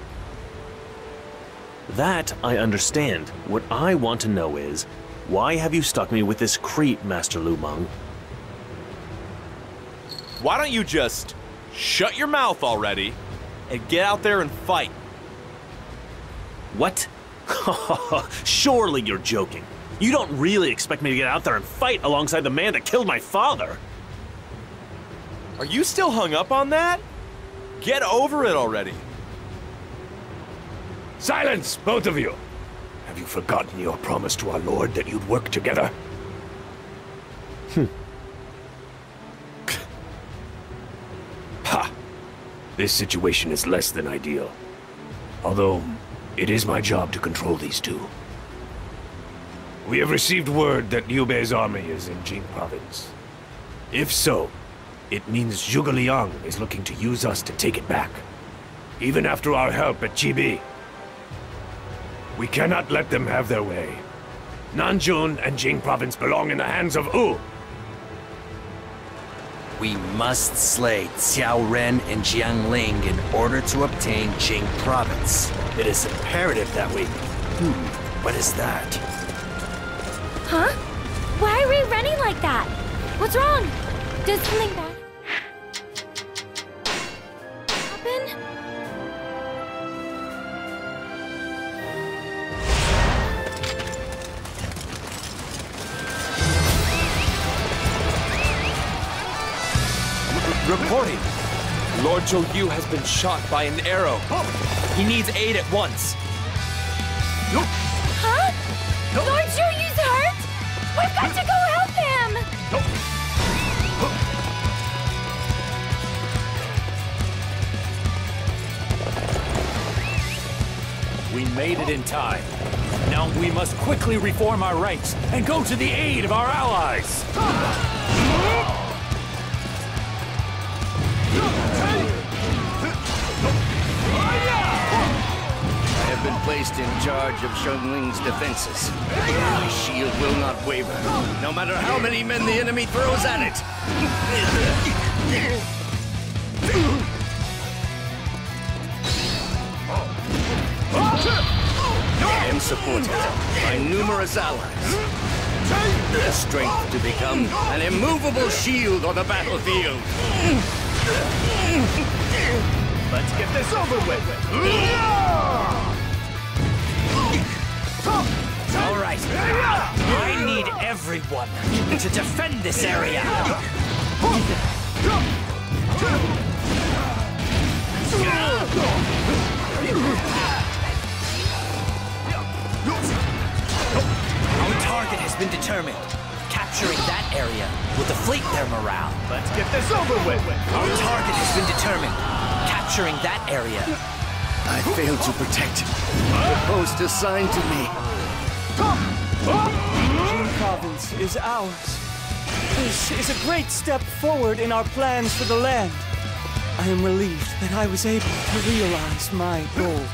That I understand. What I want to know is, why have you stuck me with this creep, Master Lu Meng? Why don't you just shut your mouth already and get out there and fight? What? Surely you're joking. You don't really expect me to get out there and fight alongside the man that killed my father? Are you still hung up on that? Get over it already. Silence, both of you! Have you forgotten your promise to our lord that you'd work together? Ha! This situation is less than ideal. Although, it is my job to control these two. We have received word that Liu Bei's army is in Jing province. If so, it means Zhuge Liang is looking to use us to take it back. Even after our help at Chibi. We cannot let them have their way. Nanjun and Jing province belong in the hands of Wu. We must slay Xiao Ren and Jiangling in order to obtain Jing province. It is imperative that we... what is that? Huh? Why are we running like that? What's wrong? Does something bad happen? Reporting. Lord Zhou Yu has been shot by an arrow. He needs aid at once. Huh? Lord Zhou Yu's hurt? We've got to go help him! We made it in time. Now we must quickly reform our ranks and go to the aid of our allies. I have been placed in charge of Xiangling's defenses. My shield will not waver, no matter how many men the enemy throws at it. I am supported by numerous allies. The strength to become an immovable shield on the battlefield. Let's get this over with. All right. I need everyone to defend this area. Our target has been determined. Capturing that area will deflate their morale. Let's get this over with. Our target has been determined. Capturing that area. I failed to protect the post assigned to me. Jing province is ours. This is a great step forward in our plans for the land. I am relieved that I was able to realize my goal.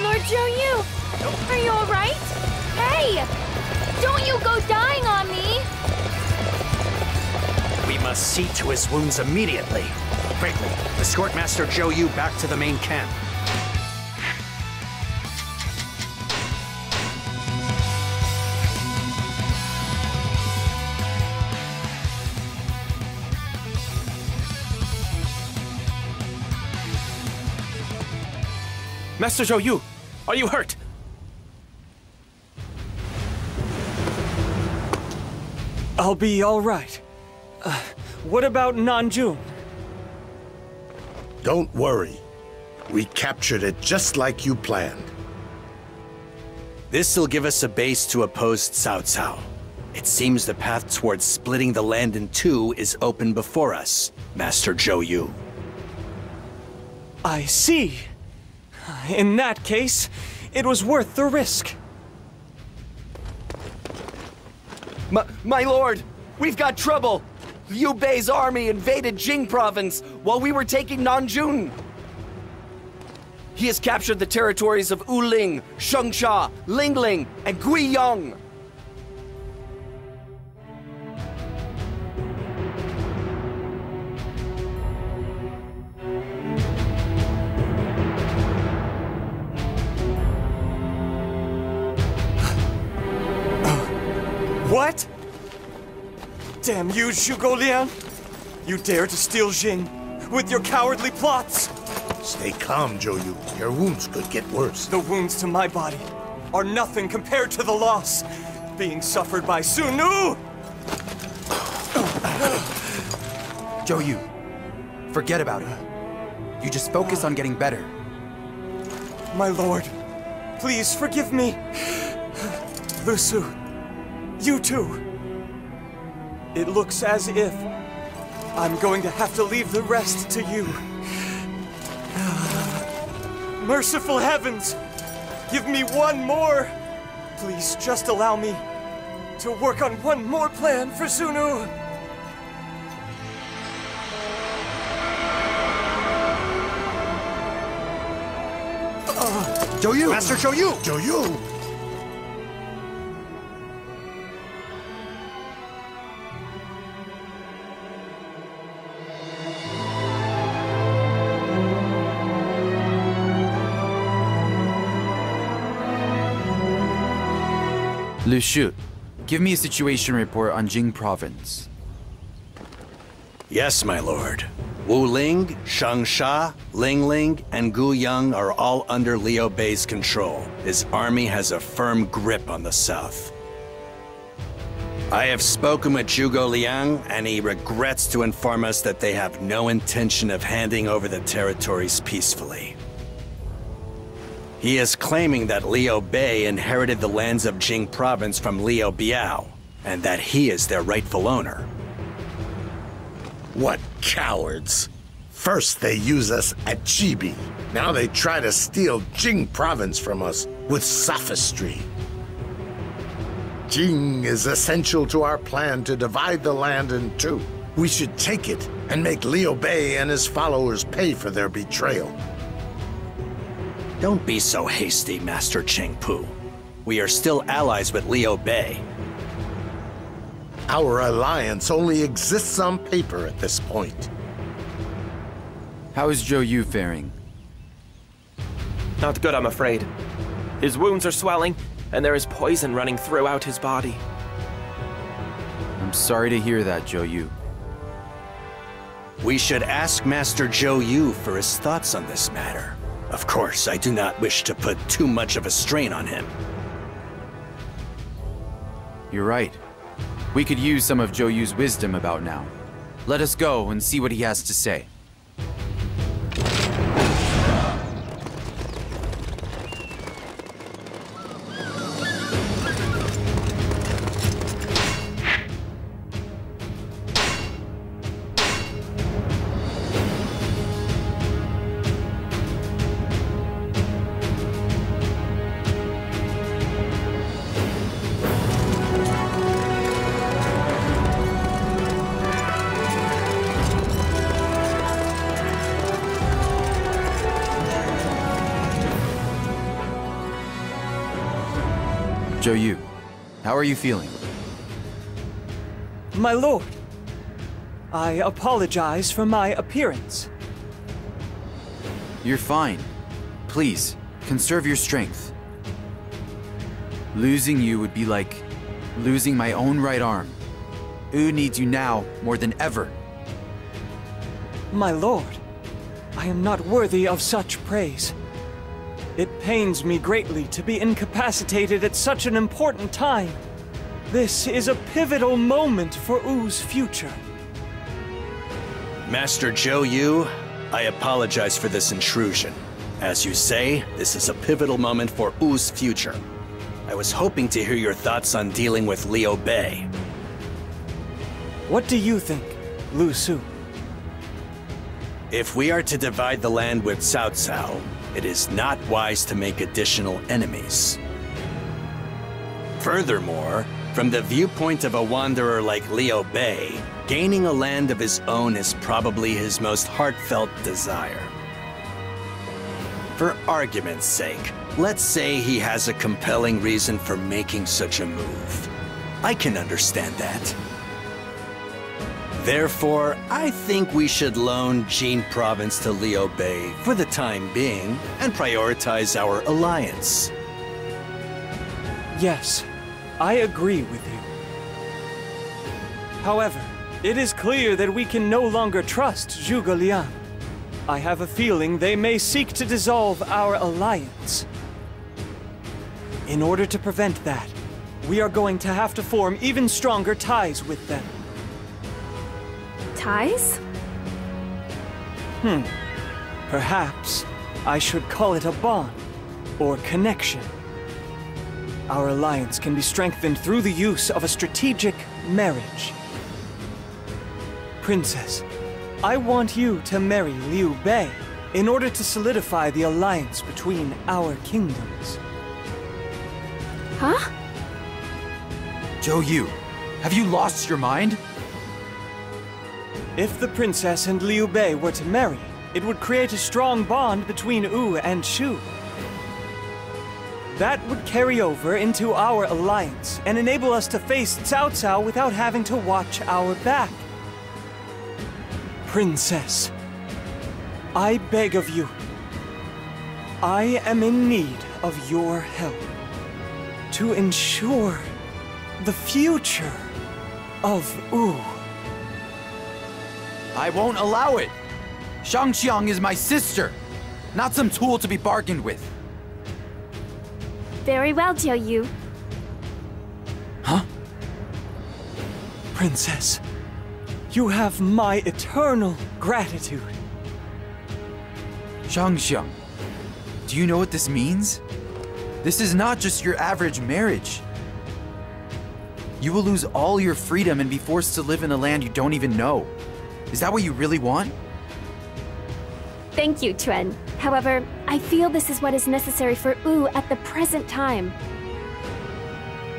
Lord Zhou Yu, are you all right? Hey! Don't you go dying on me! We must see to his wounds immediately. Quickly, escort Master Zhou Yu back to the main camp. Master Zhou Yu, are you hurt? I'll be all right. What about Nanjun? Don't worry. We captured it just like you planned. This'll give us a base to oppose Cao Cao. It seems the path towards splitting the land in two is open before us, Master Zhou Yu. I see. In that case, it was worth the risk. My lord, we've got trouble. Liu Bei's army invaded Jing province while we were taking Nanjun. He has captured the territories of Wuling, Shengsha, Lingling, and Guiyang. What? Damn you, Zhuge Liang! You dare to steal Jing with your cowardly plots! Stay calm, Zhou Yu. Your wounds could get worse. The wounds to my body are nothing compared to the loss being suffered by Sun Nu! Zhou Yu, forget about it. You just focus on getting better. My lord, please forgive me. Lu Su, you too. It looks as if I'm going to have to leave the rest to you. Merciful heavens, give me one more. Please just allow me to work on one more plan for Sun Nu. Zhou Yu! Master Zhou Yu! Zhou Yu! Lu Shu, give me a situation report on Jing Province. Yes, my lord. Wu Ling, Shangsha, Ling Ling, and Gu Yang are all under Liu Bei's control. His army has a firm grip on the south. I have spoken with Zhuge Liang, and he regrets to inform us that they have no intention of handing over the territories peacefully. He is claiming that Liu Bei inherited the lands of Jing Province from Liu Biao, and that he is their rightful owner. What cowards! First they use us at Chibi. Now they try to steal Jing Province from us with sophistry. Jing is essential to our plan to divide the land in two. We should take it and make Liu Bei and his followers pay for their betrayal. Don't be so hasty, Master Cheng Pu. We are still allies with Liu Bei. Our alliance only exists on paper at this point. How is Zhou Yu faring? Not good, I'm afraid. His wounds are swelling, and there is poison running throughout his body. I'm sorry to hear that, Zhou Yu. We should ask Master Zhou Yu for his thoughts on this matter. Of course, I do not wish to put too much of a strain on him. You're right. We could use some of Zhou Yu's wisdom about now. Let us go and see what he has to say. Zhou Yu, how are you feeling? My lord, I apologize for my appearance. You're fine. Please, conserve your strength. Losing you would be like losing my own right arm. Wu needs you now more than ever. My lord, I am not worthy of such praise. It pains me greatly to be incapacitated at such an important time. This is a pivotal moment for Wu's future. Master Zhou Yu, I apologize for this intrusion. As you say, this is a pivotal moment for Wu's future. I was hoping to hear your thoughts on dealing with Liu Bei. What do you think, Lu Su? If we are to divide the land with Cao Cao, it is not wise to make additional enemies. Furthermore, from the viewpoint of a wanderer like Liu Bei, gaining a land of his own is probably his most heartfelt desire. For argument's sake, let's say he has a compelling reason for making such a move. I can understand that. Therefore, I think we should loan Jing Province to Liu Bei for the time being and prioritize our alliance. Yes, I agree with you. However, it is clear that we can no longer trust Zhuge Liang. I have a feeling they may seek to dissolve our alliance. In order to prevent that, we are going to have to form even stronger ties with them. Ties? Perhaps I should call it a bond, or connection. Our alliance can be strengthened through the use of a strategic marriage. Princess, I want you to marry Liu Bei in order to solidify the alliance between our kingdoms. Huh? Zhou Yu, have you lost your mind? If the princess and Liu Bei were to marry, it would create a strong bond between Wu and Shu. That would carry over into our alliance and enable us to face Cao Cao without having to watch our back. Princess, I beg of you. I am in need of your help to ensure the future of Wu. I won't allow it. Shangxiang is my sister, not some tool to be bargained with. Very well, Zhou Yu. Huh? Princess, you have my eternal gratitude. Shangxiang, do you know what this means? This is not just your average marriage. You will lose all your freedom and be forced to live in a land you don't even know. Is that what you really want? Thank you, Quan. However, I feel this is what is necessary for Wu at the present time.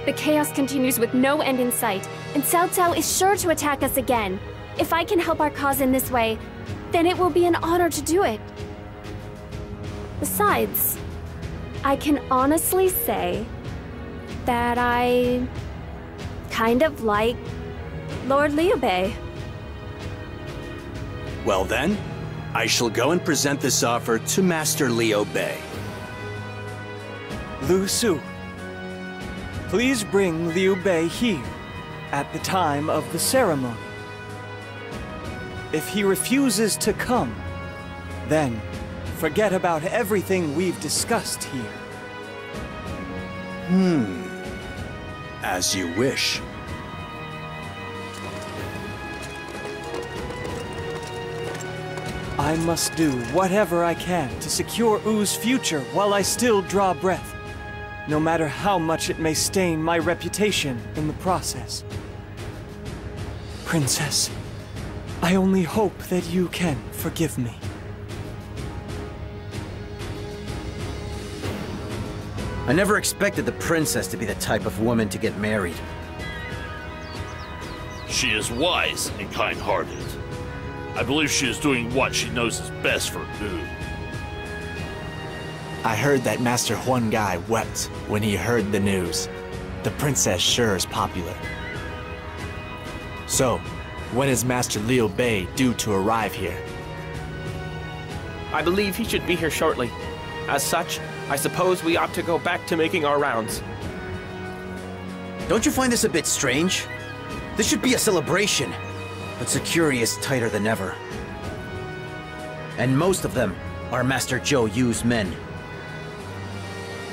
The chaos continues with no end in sight, and Cao Cao is sure to attack us again. If I can help our cause in this way, then it will be an honor to do it. Besides, I can honestly say that I kind of like Lord Liu Bei. Well then, I shall go and present this offer to Master Liu Bei. Lu Su, please bring Liu Bei here at the time of the ceremony. If he refuses to come, then forget about everything we've discussed here. As you wish. I must do whatever I can to secure Wu's future while I still draw breath, no matter how much it may stain my reputation in the process. Princess, I only hope that you can forgive me. I never expected the princess to be the type of woman to get married. She is wise and kind-hearted. I believe she is doing what she knows is best for Wu. I heard that Master Huan Gai wept when he heard the news. The princess sure is popular. So, when is Master Liu Bei due to arrive here? I believe he should be here shortly. As such, I suppose we ought to go back to making our rounds. Don't you find this a bit strange? This should be a celebration, but security is tighter than ever. And most of them are Master Zhou Yu's men.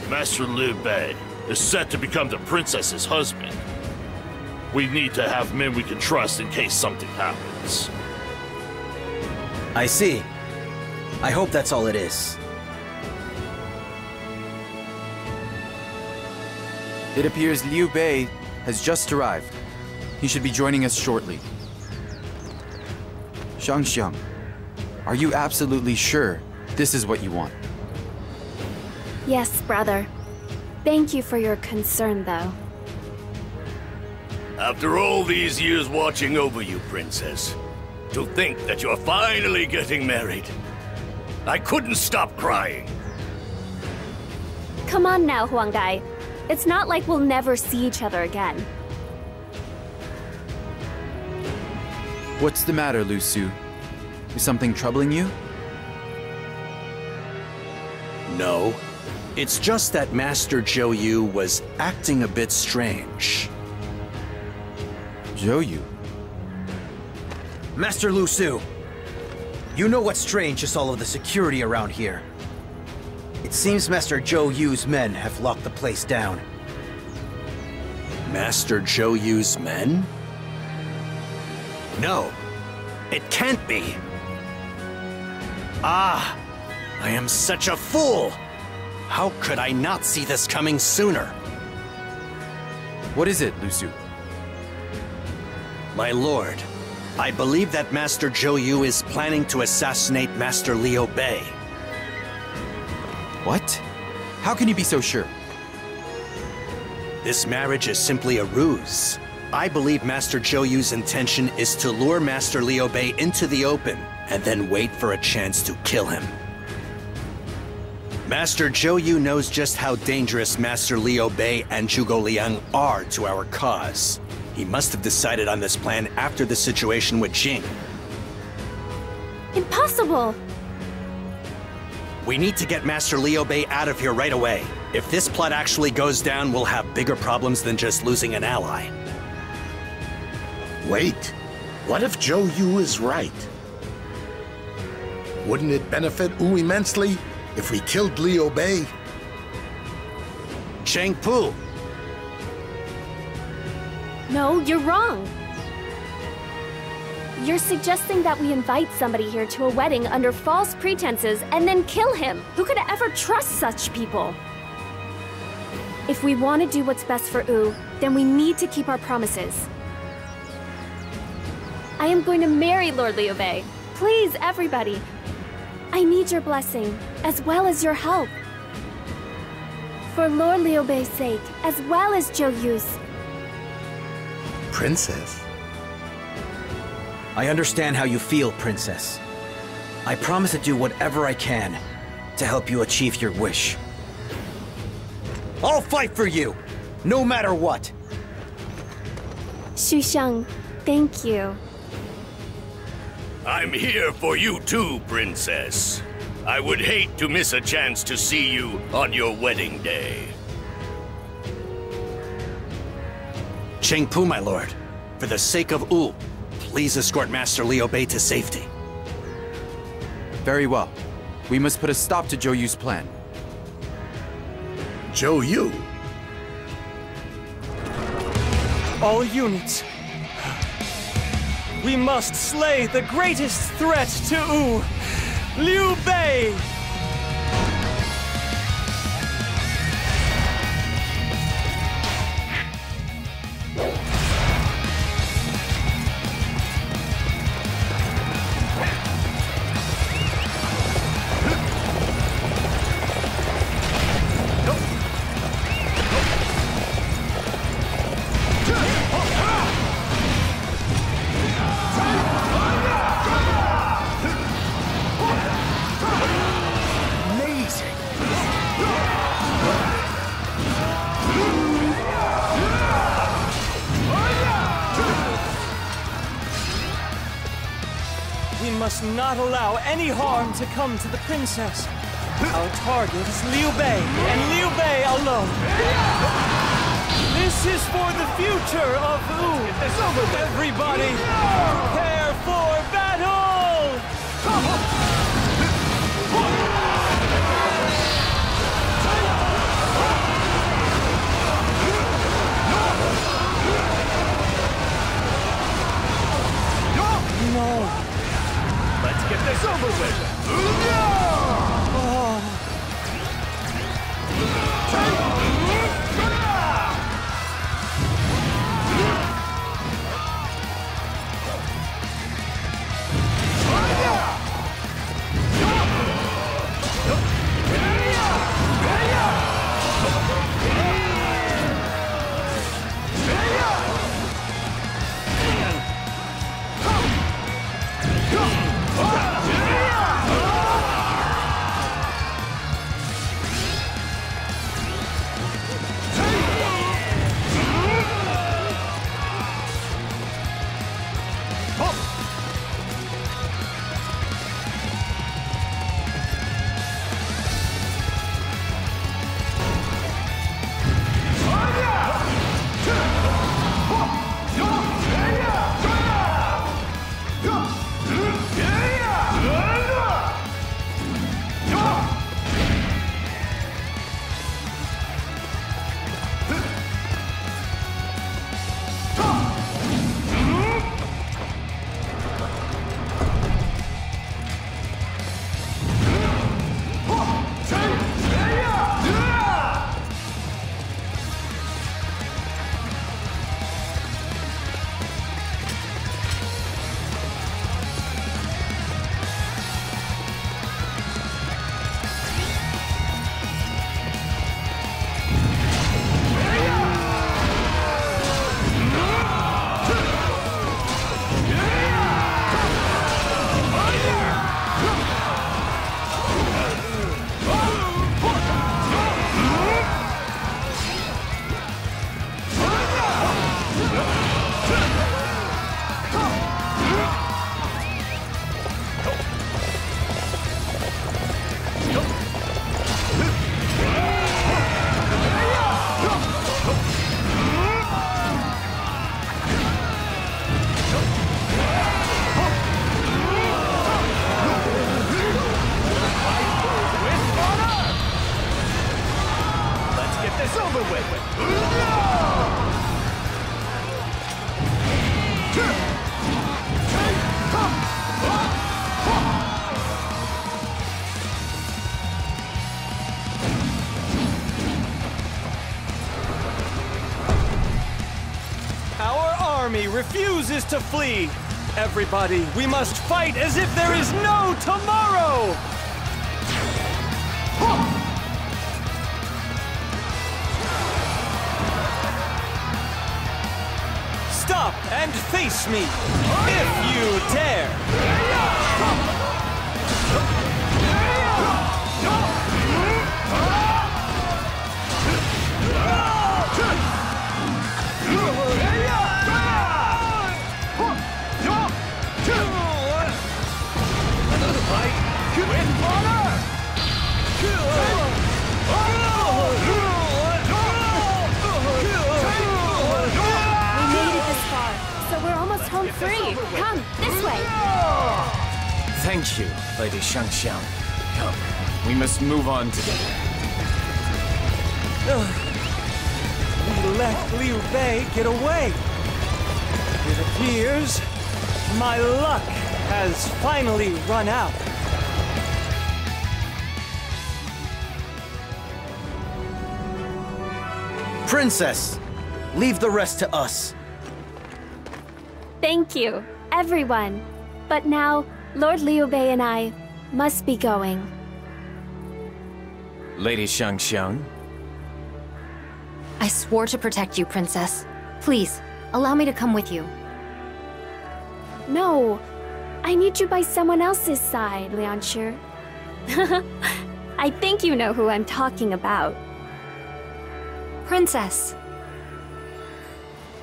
Master Liu Bei is set to become the princess's husband. We need to have men we can trust in case something happens. I see. I hope that's all it is. It appears Liu Bei has just arrived. He should be joining us shortly. Shangxiang, are you absolutely sure this is what you want? Yes, brother. Thank you for your concern, though. After all these years watching over you, Princess, to think that you're finally getting married, I couldn't stop crying. Come on now, Huang Gai. It's not like we'll never see each other again. What's the matter, Lu Su? Is something troubling you? No. It's just that Master Zhou Yu was acting a bit strange. Zhou Yu? Master Lu Su, you know what's strange is all of the security around here. It seems Master Zhou Yu's men have locked the place down. Master Zhou Yu's men? No, it can't be. Ah, I am such a fool! How could I not see this coming sooner? What is it, Lu Su? My lord, I believe that Master Zhou Yu is planning to assassinate Master Liu Bei. What? How can you be so sure? This marriage is simply a ruse. I believe Master Zhou Yu's intention is to lure Master Liu Bei into the open and then wait for a chance to kill him. Master Zhou Yu knows just how dangerous Master Liu Bei and Zhuge Liang are to our cause. He must have decided on this plan after the situation with Jing. Impossible! We need to get Master Liu Bei out of here right away. If this plot actually goes down, we'll have bigger problems than just losing an ally. Wait, what if Zhou Yu is right? Wouldn't it benefit Wu immensely if we killed Liu Bei? Cheng Pu! No, you're wrong. You're suggesting that we invite somebody here to a wedding under false pretenses and then kill him. Who could ever trust such people? If we want to do what's best for Wu, then we need to keep our promises. I am going to marry Lord Liu Bei. Please, everybody. I need your blessing, as well as your help. For Lord Liu Bei's sake, as well as Zhou Yu's. Princess? I understand how you feel, Princess. I promise to do whatever I can to help you achieve your wish. I'll fight for you, no matter what. Xu Sheng, thank you. I'm here for you too, Princess. I would hate to miss a chance to see you on your wedding day. Cheng Pu, my lord, for the sake of Wu, please escort Master Liu Bei to safety. Very well. We must put a stop to Zhou Yu's plan. Zhou Yu? All units. We must slay the greatest threat to Wu, Liu Bei! We must not allow any harm to come to the princess. Our target is Liu Bei, and Liu Bei alone. This is for the future of Wu. Everybody, prepare for battle! No. Let's get this over with. army refuses to flee. Everybody, we must fight as if there is no tomorrow! Stop and face me, if you dare! Home free. Come, this way. Thank you, Lady Shangxiang. Come, we must move on together. We let Liu Bei get away. It appears my luck has finally run out. Princess, leave the rest to us. Thank you, everyone. But now, Lord Liu Bei and I must be going. Lady Shangxiang? I swore to protect you, Princess. Please, allow me to come with you. No, I need you by someone else's side, Lianshi. I think you know who I'm talking about. Princess.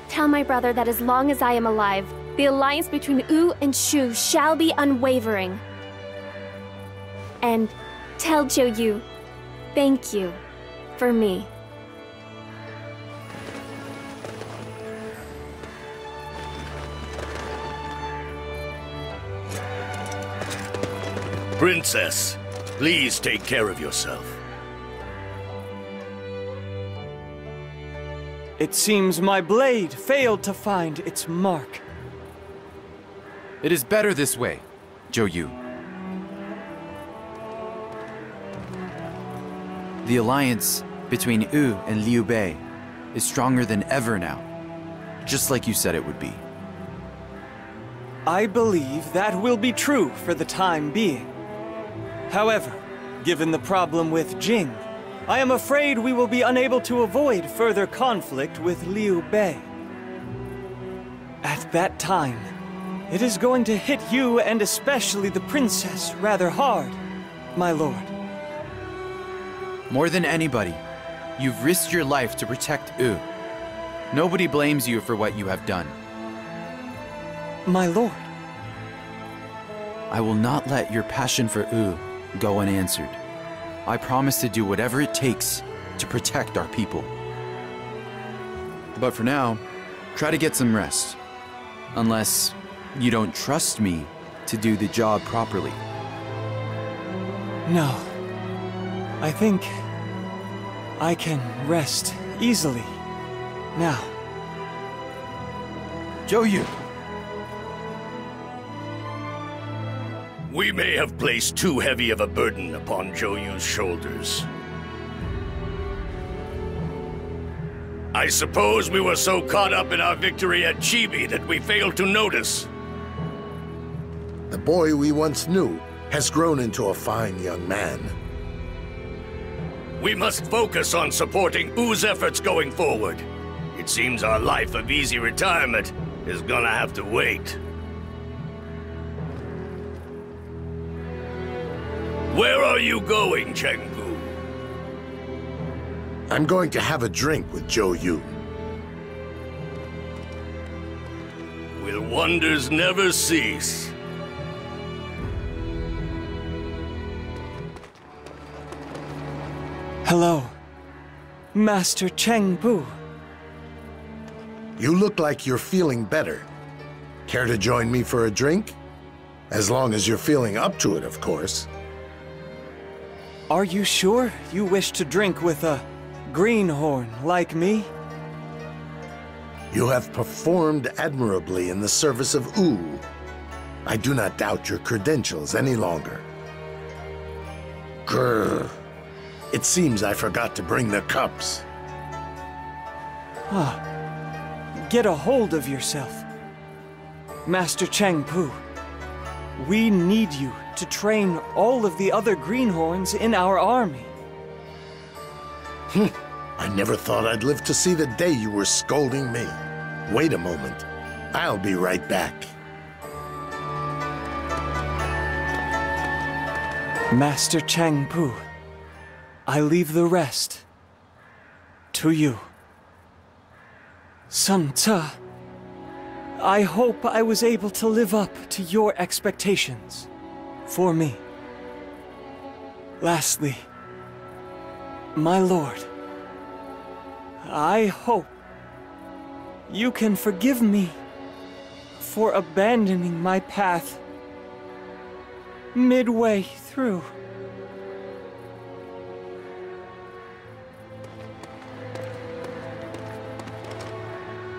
Tell my brother that as long as I am alive, the alliance between Wu and Shu shall be unwavering. And tell Zhou Yu, thank you for me. Princess, please take care of yourself. It seems my blade failed to find its mark. It is better this way, Zhou Yu. The alliance between Wu and Liu Bei is stronger than ever now, just like you said it would be. I believe that will be true for the time being. However, given the problem with Jing, I am afraid we will be unable to avoid further conflict with Liu Bei. At that time, it is going to hit you and especially the princess rather hard, my lord. More than anybody, you've risked your life to protect Wu. Nobody blames you for what you have done. My lord. I will not let your passion for Wu go unanswered. I promise to do whatever it takes to protect our people. But for now, try to get some rest. Unless you don't trust me to do the job properly. No. I think I can rest easily now. Zhou Yu. We may have placed too heavy of a burden upon Zhou Yu's shoulders. I suppose we were so caught up in our victory at Chibi that we failed to notice. The boy we once knew has grown into a fine young man. We must focus on supporting Wu's efforts going forward. It seems our life of easy retirement is gonna have to wait. Where are you going, Chengpu? I'm going to have a drink with Zhou Yu. Will wonders never cease? Hello, Master Chengpu. You look like you're feeling better. Care to join me for a drink? As long as you're feeling up to it, of course. Are you sure you wish to drink with a greenhorn like me? You have performed admirably in the service of Wu. I do not doubt your credentials any longer. Grr. It seems I forgot to bring the cups. Get a hold of yourself. Master Changpu, we need you to train all of the other greenhorns in our army. I never thought I'd live to see the day you were scolding me. Wait a moment. I'll be right back. Master Changpu, I leave the rest to you. Sun Tzu, I hope I was able to live up to your expectations for me. Lastly, my lord, I hope you can forgive me for abandoning my path midway through.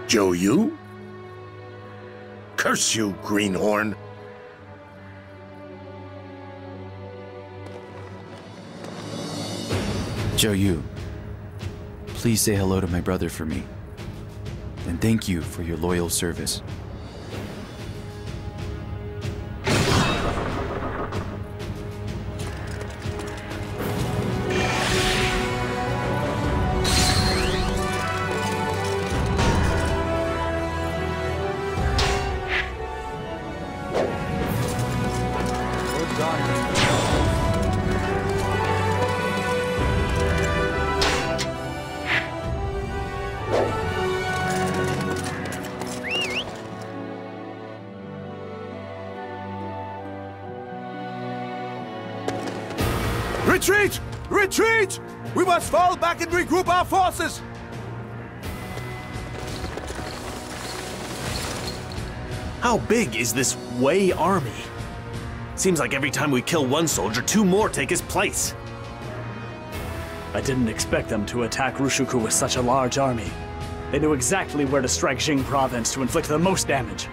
Zhou Yu? Curse you, greenhorn. Zhou Yu, please say hello to my brother for me. And thank you for your loyal service. Retreat! Retreat! We must fall back and regroup our forces! How big is this Wei army? Seems like every time we kill one soldier, 2 more take his place. I didn't expect them to attack Rushuku with such a large army. They knew exactly where to strike Jing province to inflict the most damage.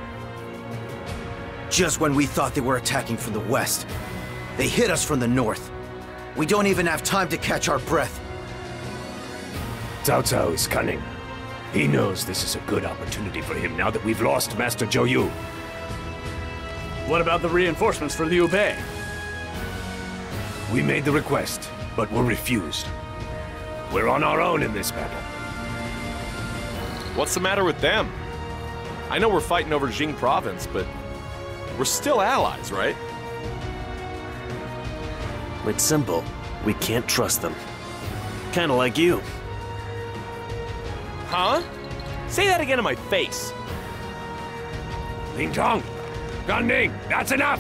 Just when we thought they were attacking from the west, they hit us from the north. We don't even have time to catch our breath. Cao Cao is cunning. He knows this is a good opportunity for him now that we've lost Master Zhou Yu. What about the reinforcements for Liu Bei? We made the request, but were refused. We're on our own in this battle. What's the matter with them? I know we're fighting over Jing province, but we're still allies, right? It's simple. We can't trust them. Kinda like you. Huh? Say that again to my face. Ling Tong! Gan Ning, that's enough!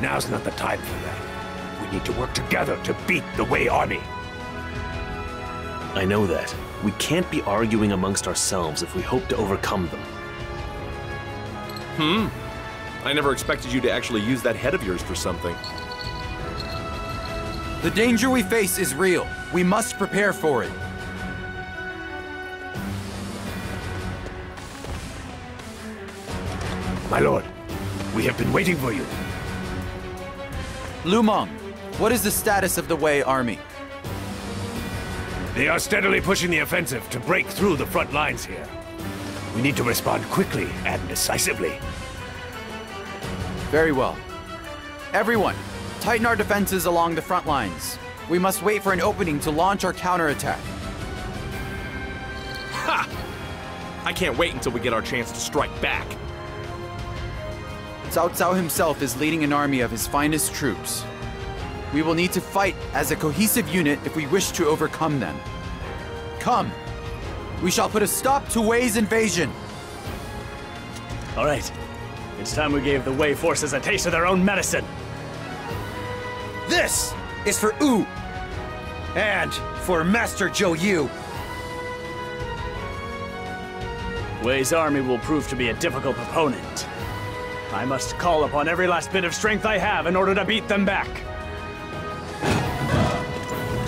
Now's not the time for that. We need to work together to beat the Wei army. I know that. We can't be arguing amongst ourselves if we hope to overcome them. I never expected you to actually use that head of yours for something. The danger we face is real. We must prepare for it. My lord, we have been waiting for you. Lu Meng, what is the status of the Wei army? They are steadily pushing the offensive to break through the front lines here. We need to respond quickly and decisively. Very well. Everyone, tighten our defenses along the front lines. We must wait for an opening to launch our counterattack. Ha! I can't wait until we get our chance to strike back. Cao Cao himself is leading an army of his finest troops. We will need to fight as a cohesive unit if we wish to overcome them. Come! We shall put a stop to Wei's invasion! All right. It's time we gave the Wei forces a taste of their own medicine. This is for Wu! And for Master Zhou Yu! Wei's army will prove to be a difficult opponent. I must call upon every last bit of strength I have in order to beat them back.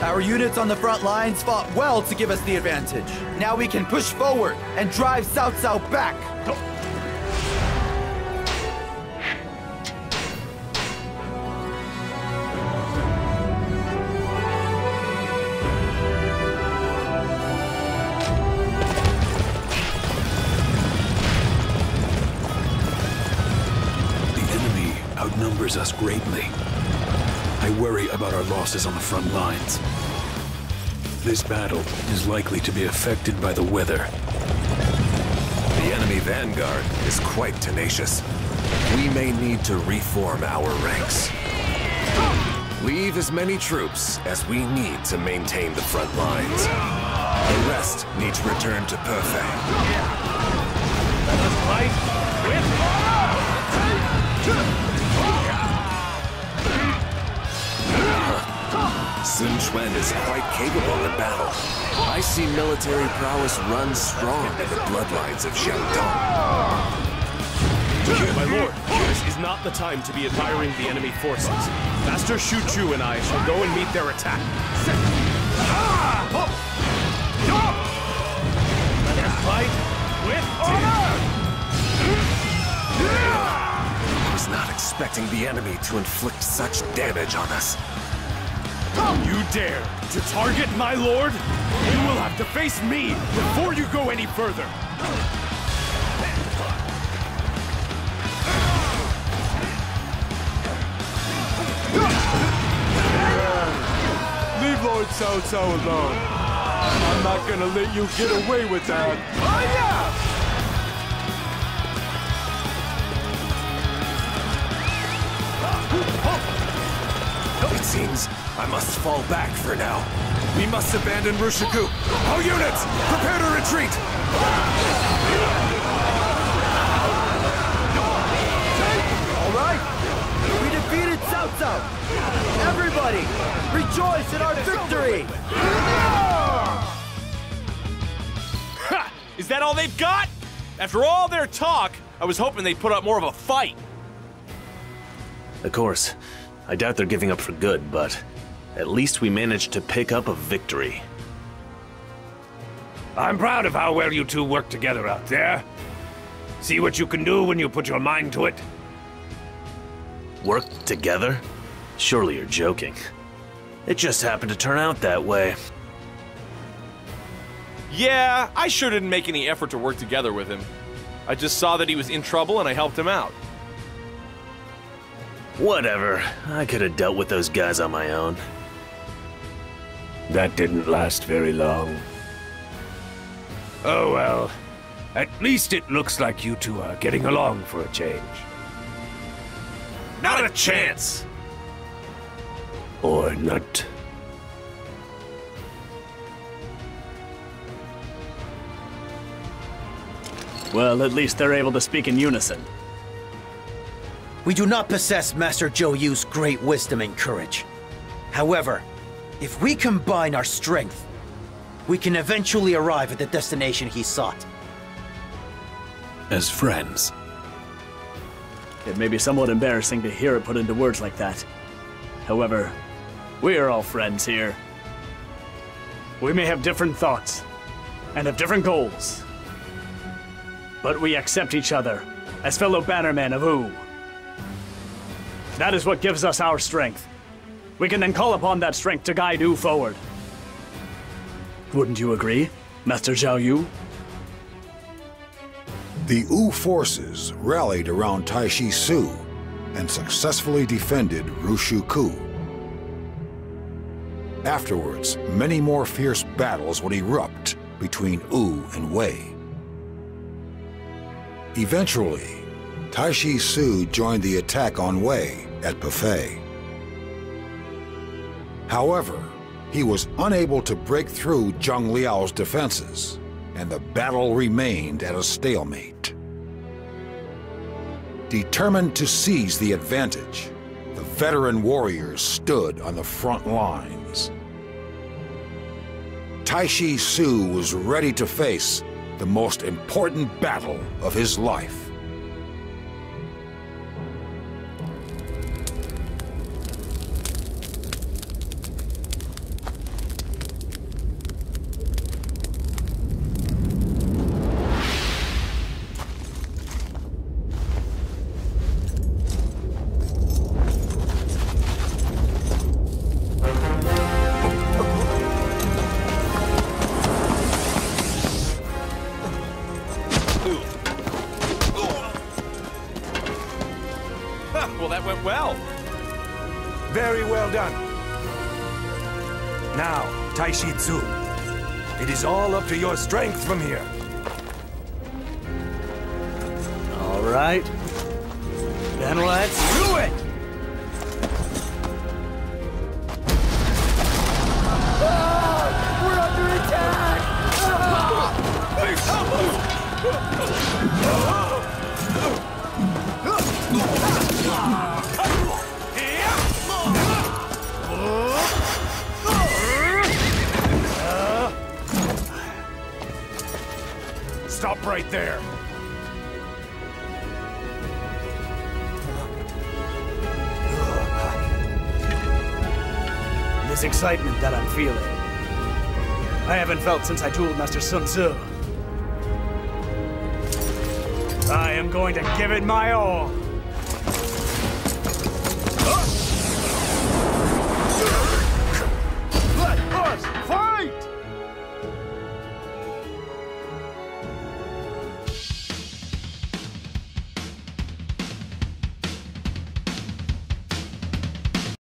Our units on the front lines fought well to give us the advantage. Now we can push forward and drive Cao Cao back. outnumbers us greatly. I worry about our losses on the front lines. This battle is likely to be affected by the weather. The enemy vanguard is quite tenacious. We may need to reform our ranks. Leave as many troops as we need to maintain the front lines. The rest need to return to Perfect. Let us fight with Sun Quan is quite capable in battle. I see military prowess run strong in the bloodlines of Shandong. My lord, this is not the time to be admiring the enemy forces. Master Shu Chu and I shall go and meet their attack. Let us fight with honor! I was not expecting the enemy to inflict such damage on us. You dare to target my lord? You will have to face me before you go any further. Leave Lord Cao Cao alone. I'm not gonna let you get away with that. Oh yeah! It seems I must fall back for now. We must abandon Rushiku. All units, prepare to retreat! All right, we defeated Cao Cao. Everybody, rejoice in our victory! Ha! Is that all they've got? After all their talk, I was hoping they'd put up more of a fight. Of course, I doubt they're giving up for good, but at least we managed to pick up a victory. I'm proud of how well you two work together out there. See what you can do when you put your mind to it. Work together? Surely you're joking. It just happened to turn out that way. Yeah, I sure didn't make any effort to work together with him. I just saw that he was in trouble and I helped him out. Whatever. I could have dealt with those guys on my own. That didn't last very long. Oh well. At least it looks like you two are getting along for a change. Not a chance! Or not. Well, at least they're able to speak in unison. We do not possess Master Zhou Yu's great wisdom and courage. However, if we combine our strength, we can eventually arrive at the destination he sought. As friends. It may be somewhat embarrassing to hear it put into words like that. However, we are all friends here. We may have different thoughts, and have different goals. But we accept each other as fellow bannermen of Wu. That is what gives us our strength. We can then call upon that strength to guide Wu forward. Wouldn't you agree, Master Zhao Yu? The Wu forces rallied around Taishi Su and successfully defended Rushiku. Afterwards, many more fierce battles would erupt between Wu and Wei. Eventually, Taishi Su joined the attack on Wei at Buffet. However, he was unable to break through Zheng Liao's defenses, and the battle remained at a stalemate. Determined to seize the advantage, the veteran warriors stood on the front lines. Taishi Su was ready to face the most important battle of his life. Well, that went well. Very well done. Now, Taishi Tzu, it is all up to your strength from here. All right. Then let's do it! We're under attack! Stop right there. This excitement that I'm feeling, I haven't felt since I dueled Master Sun Tzu. I am going to give it my all.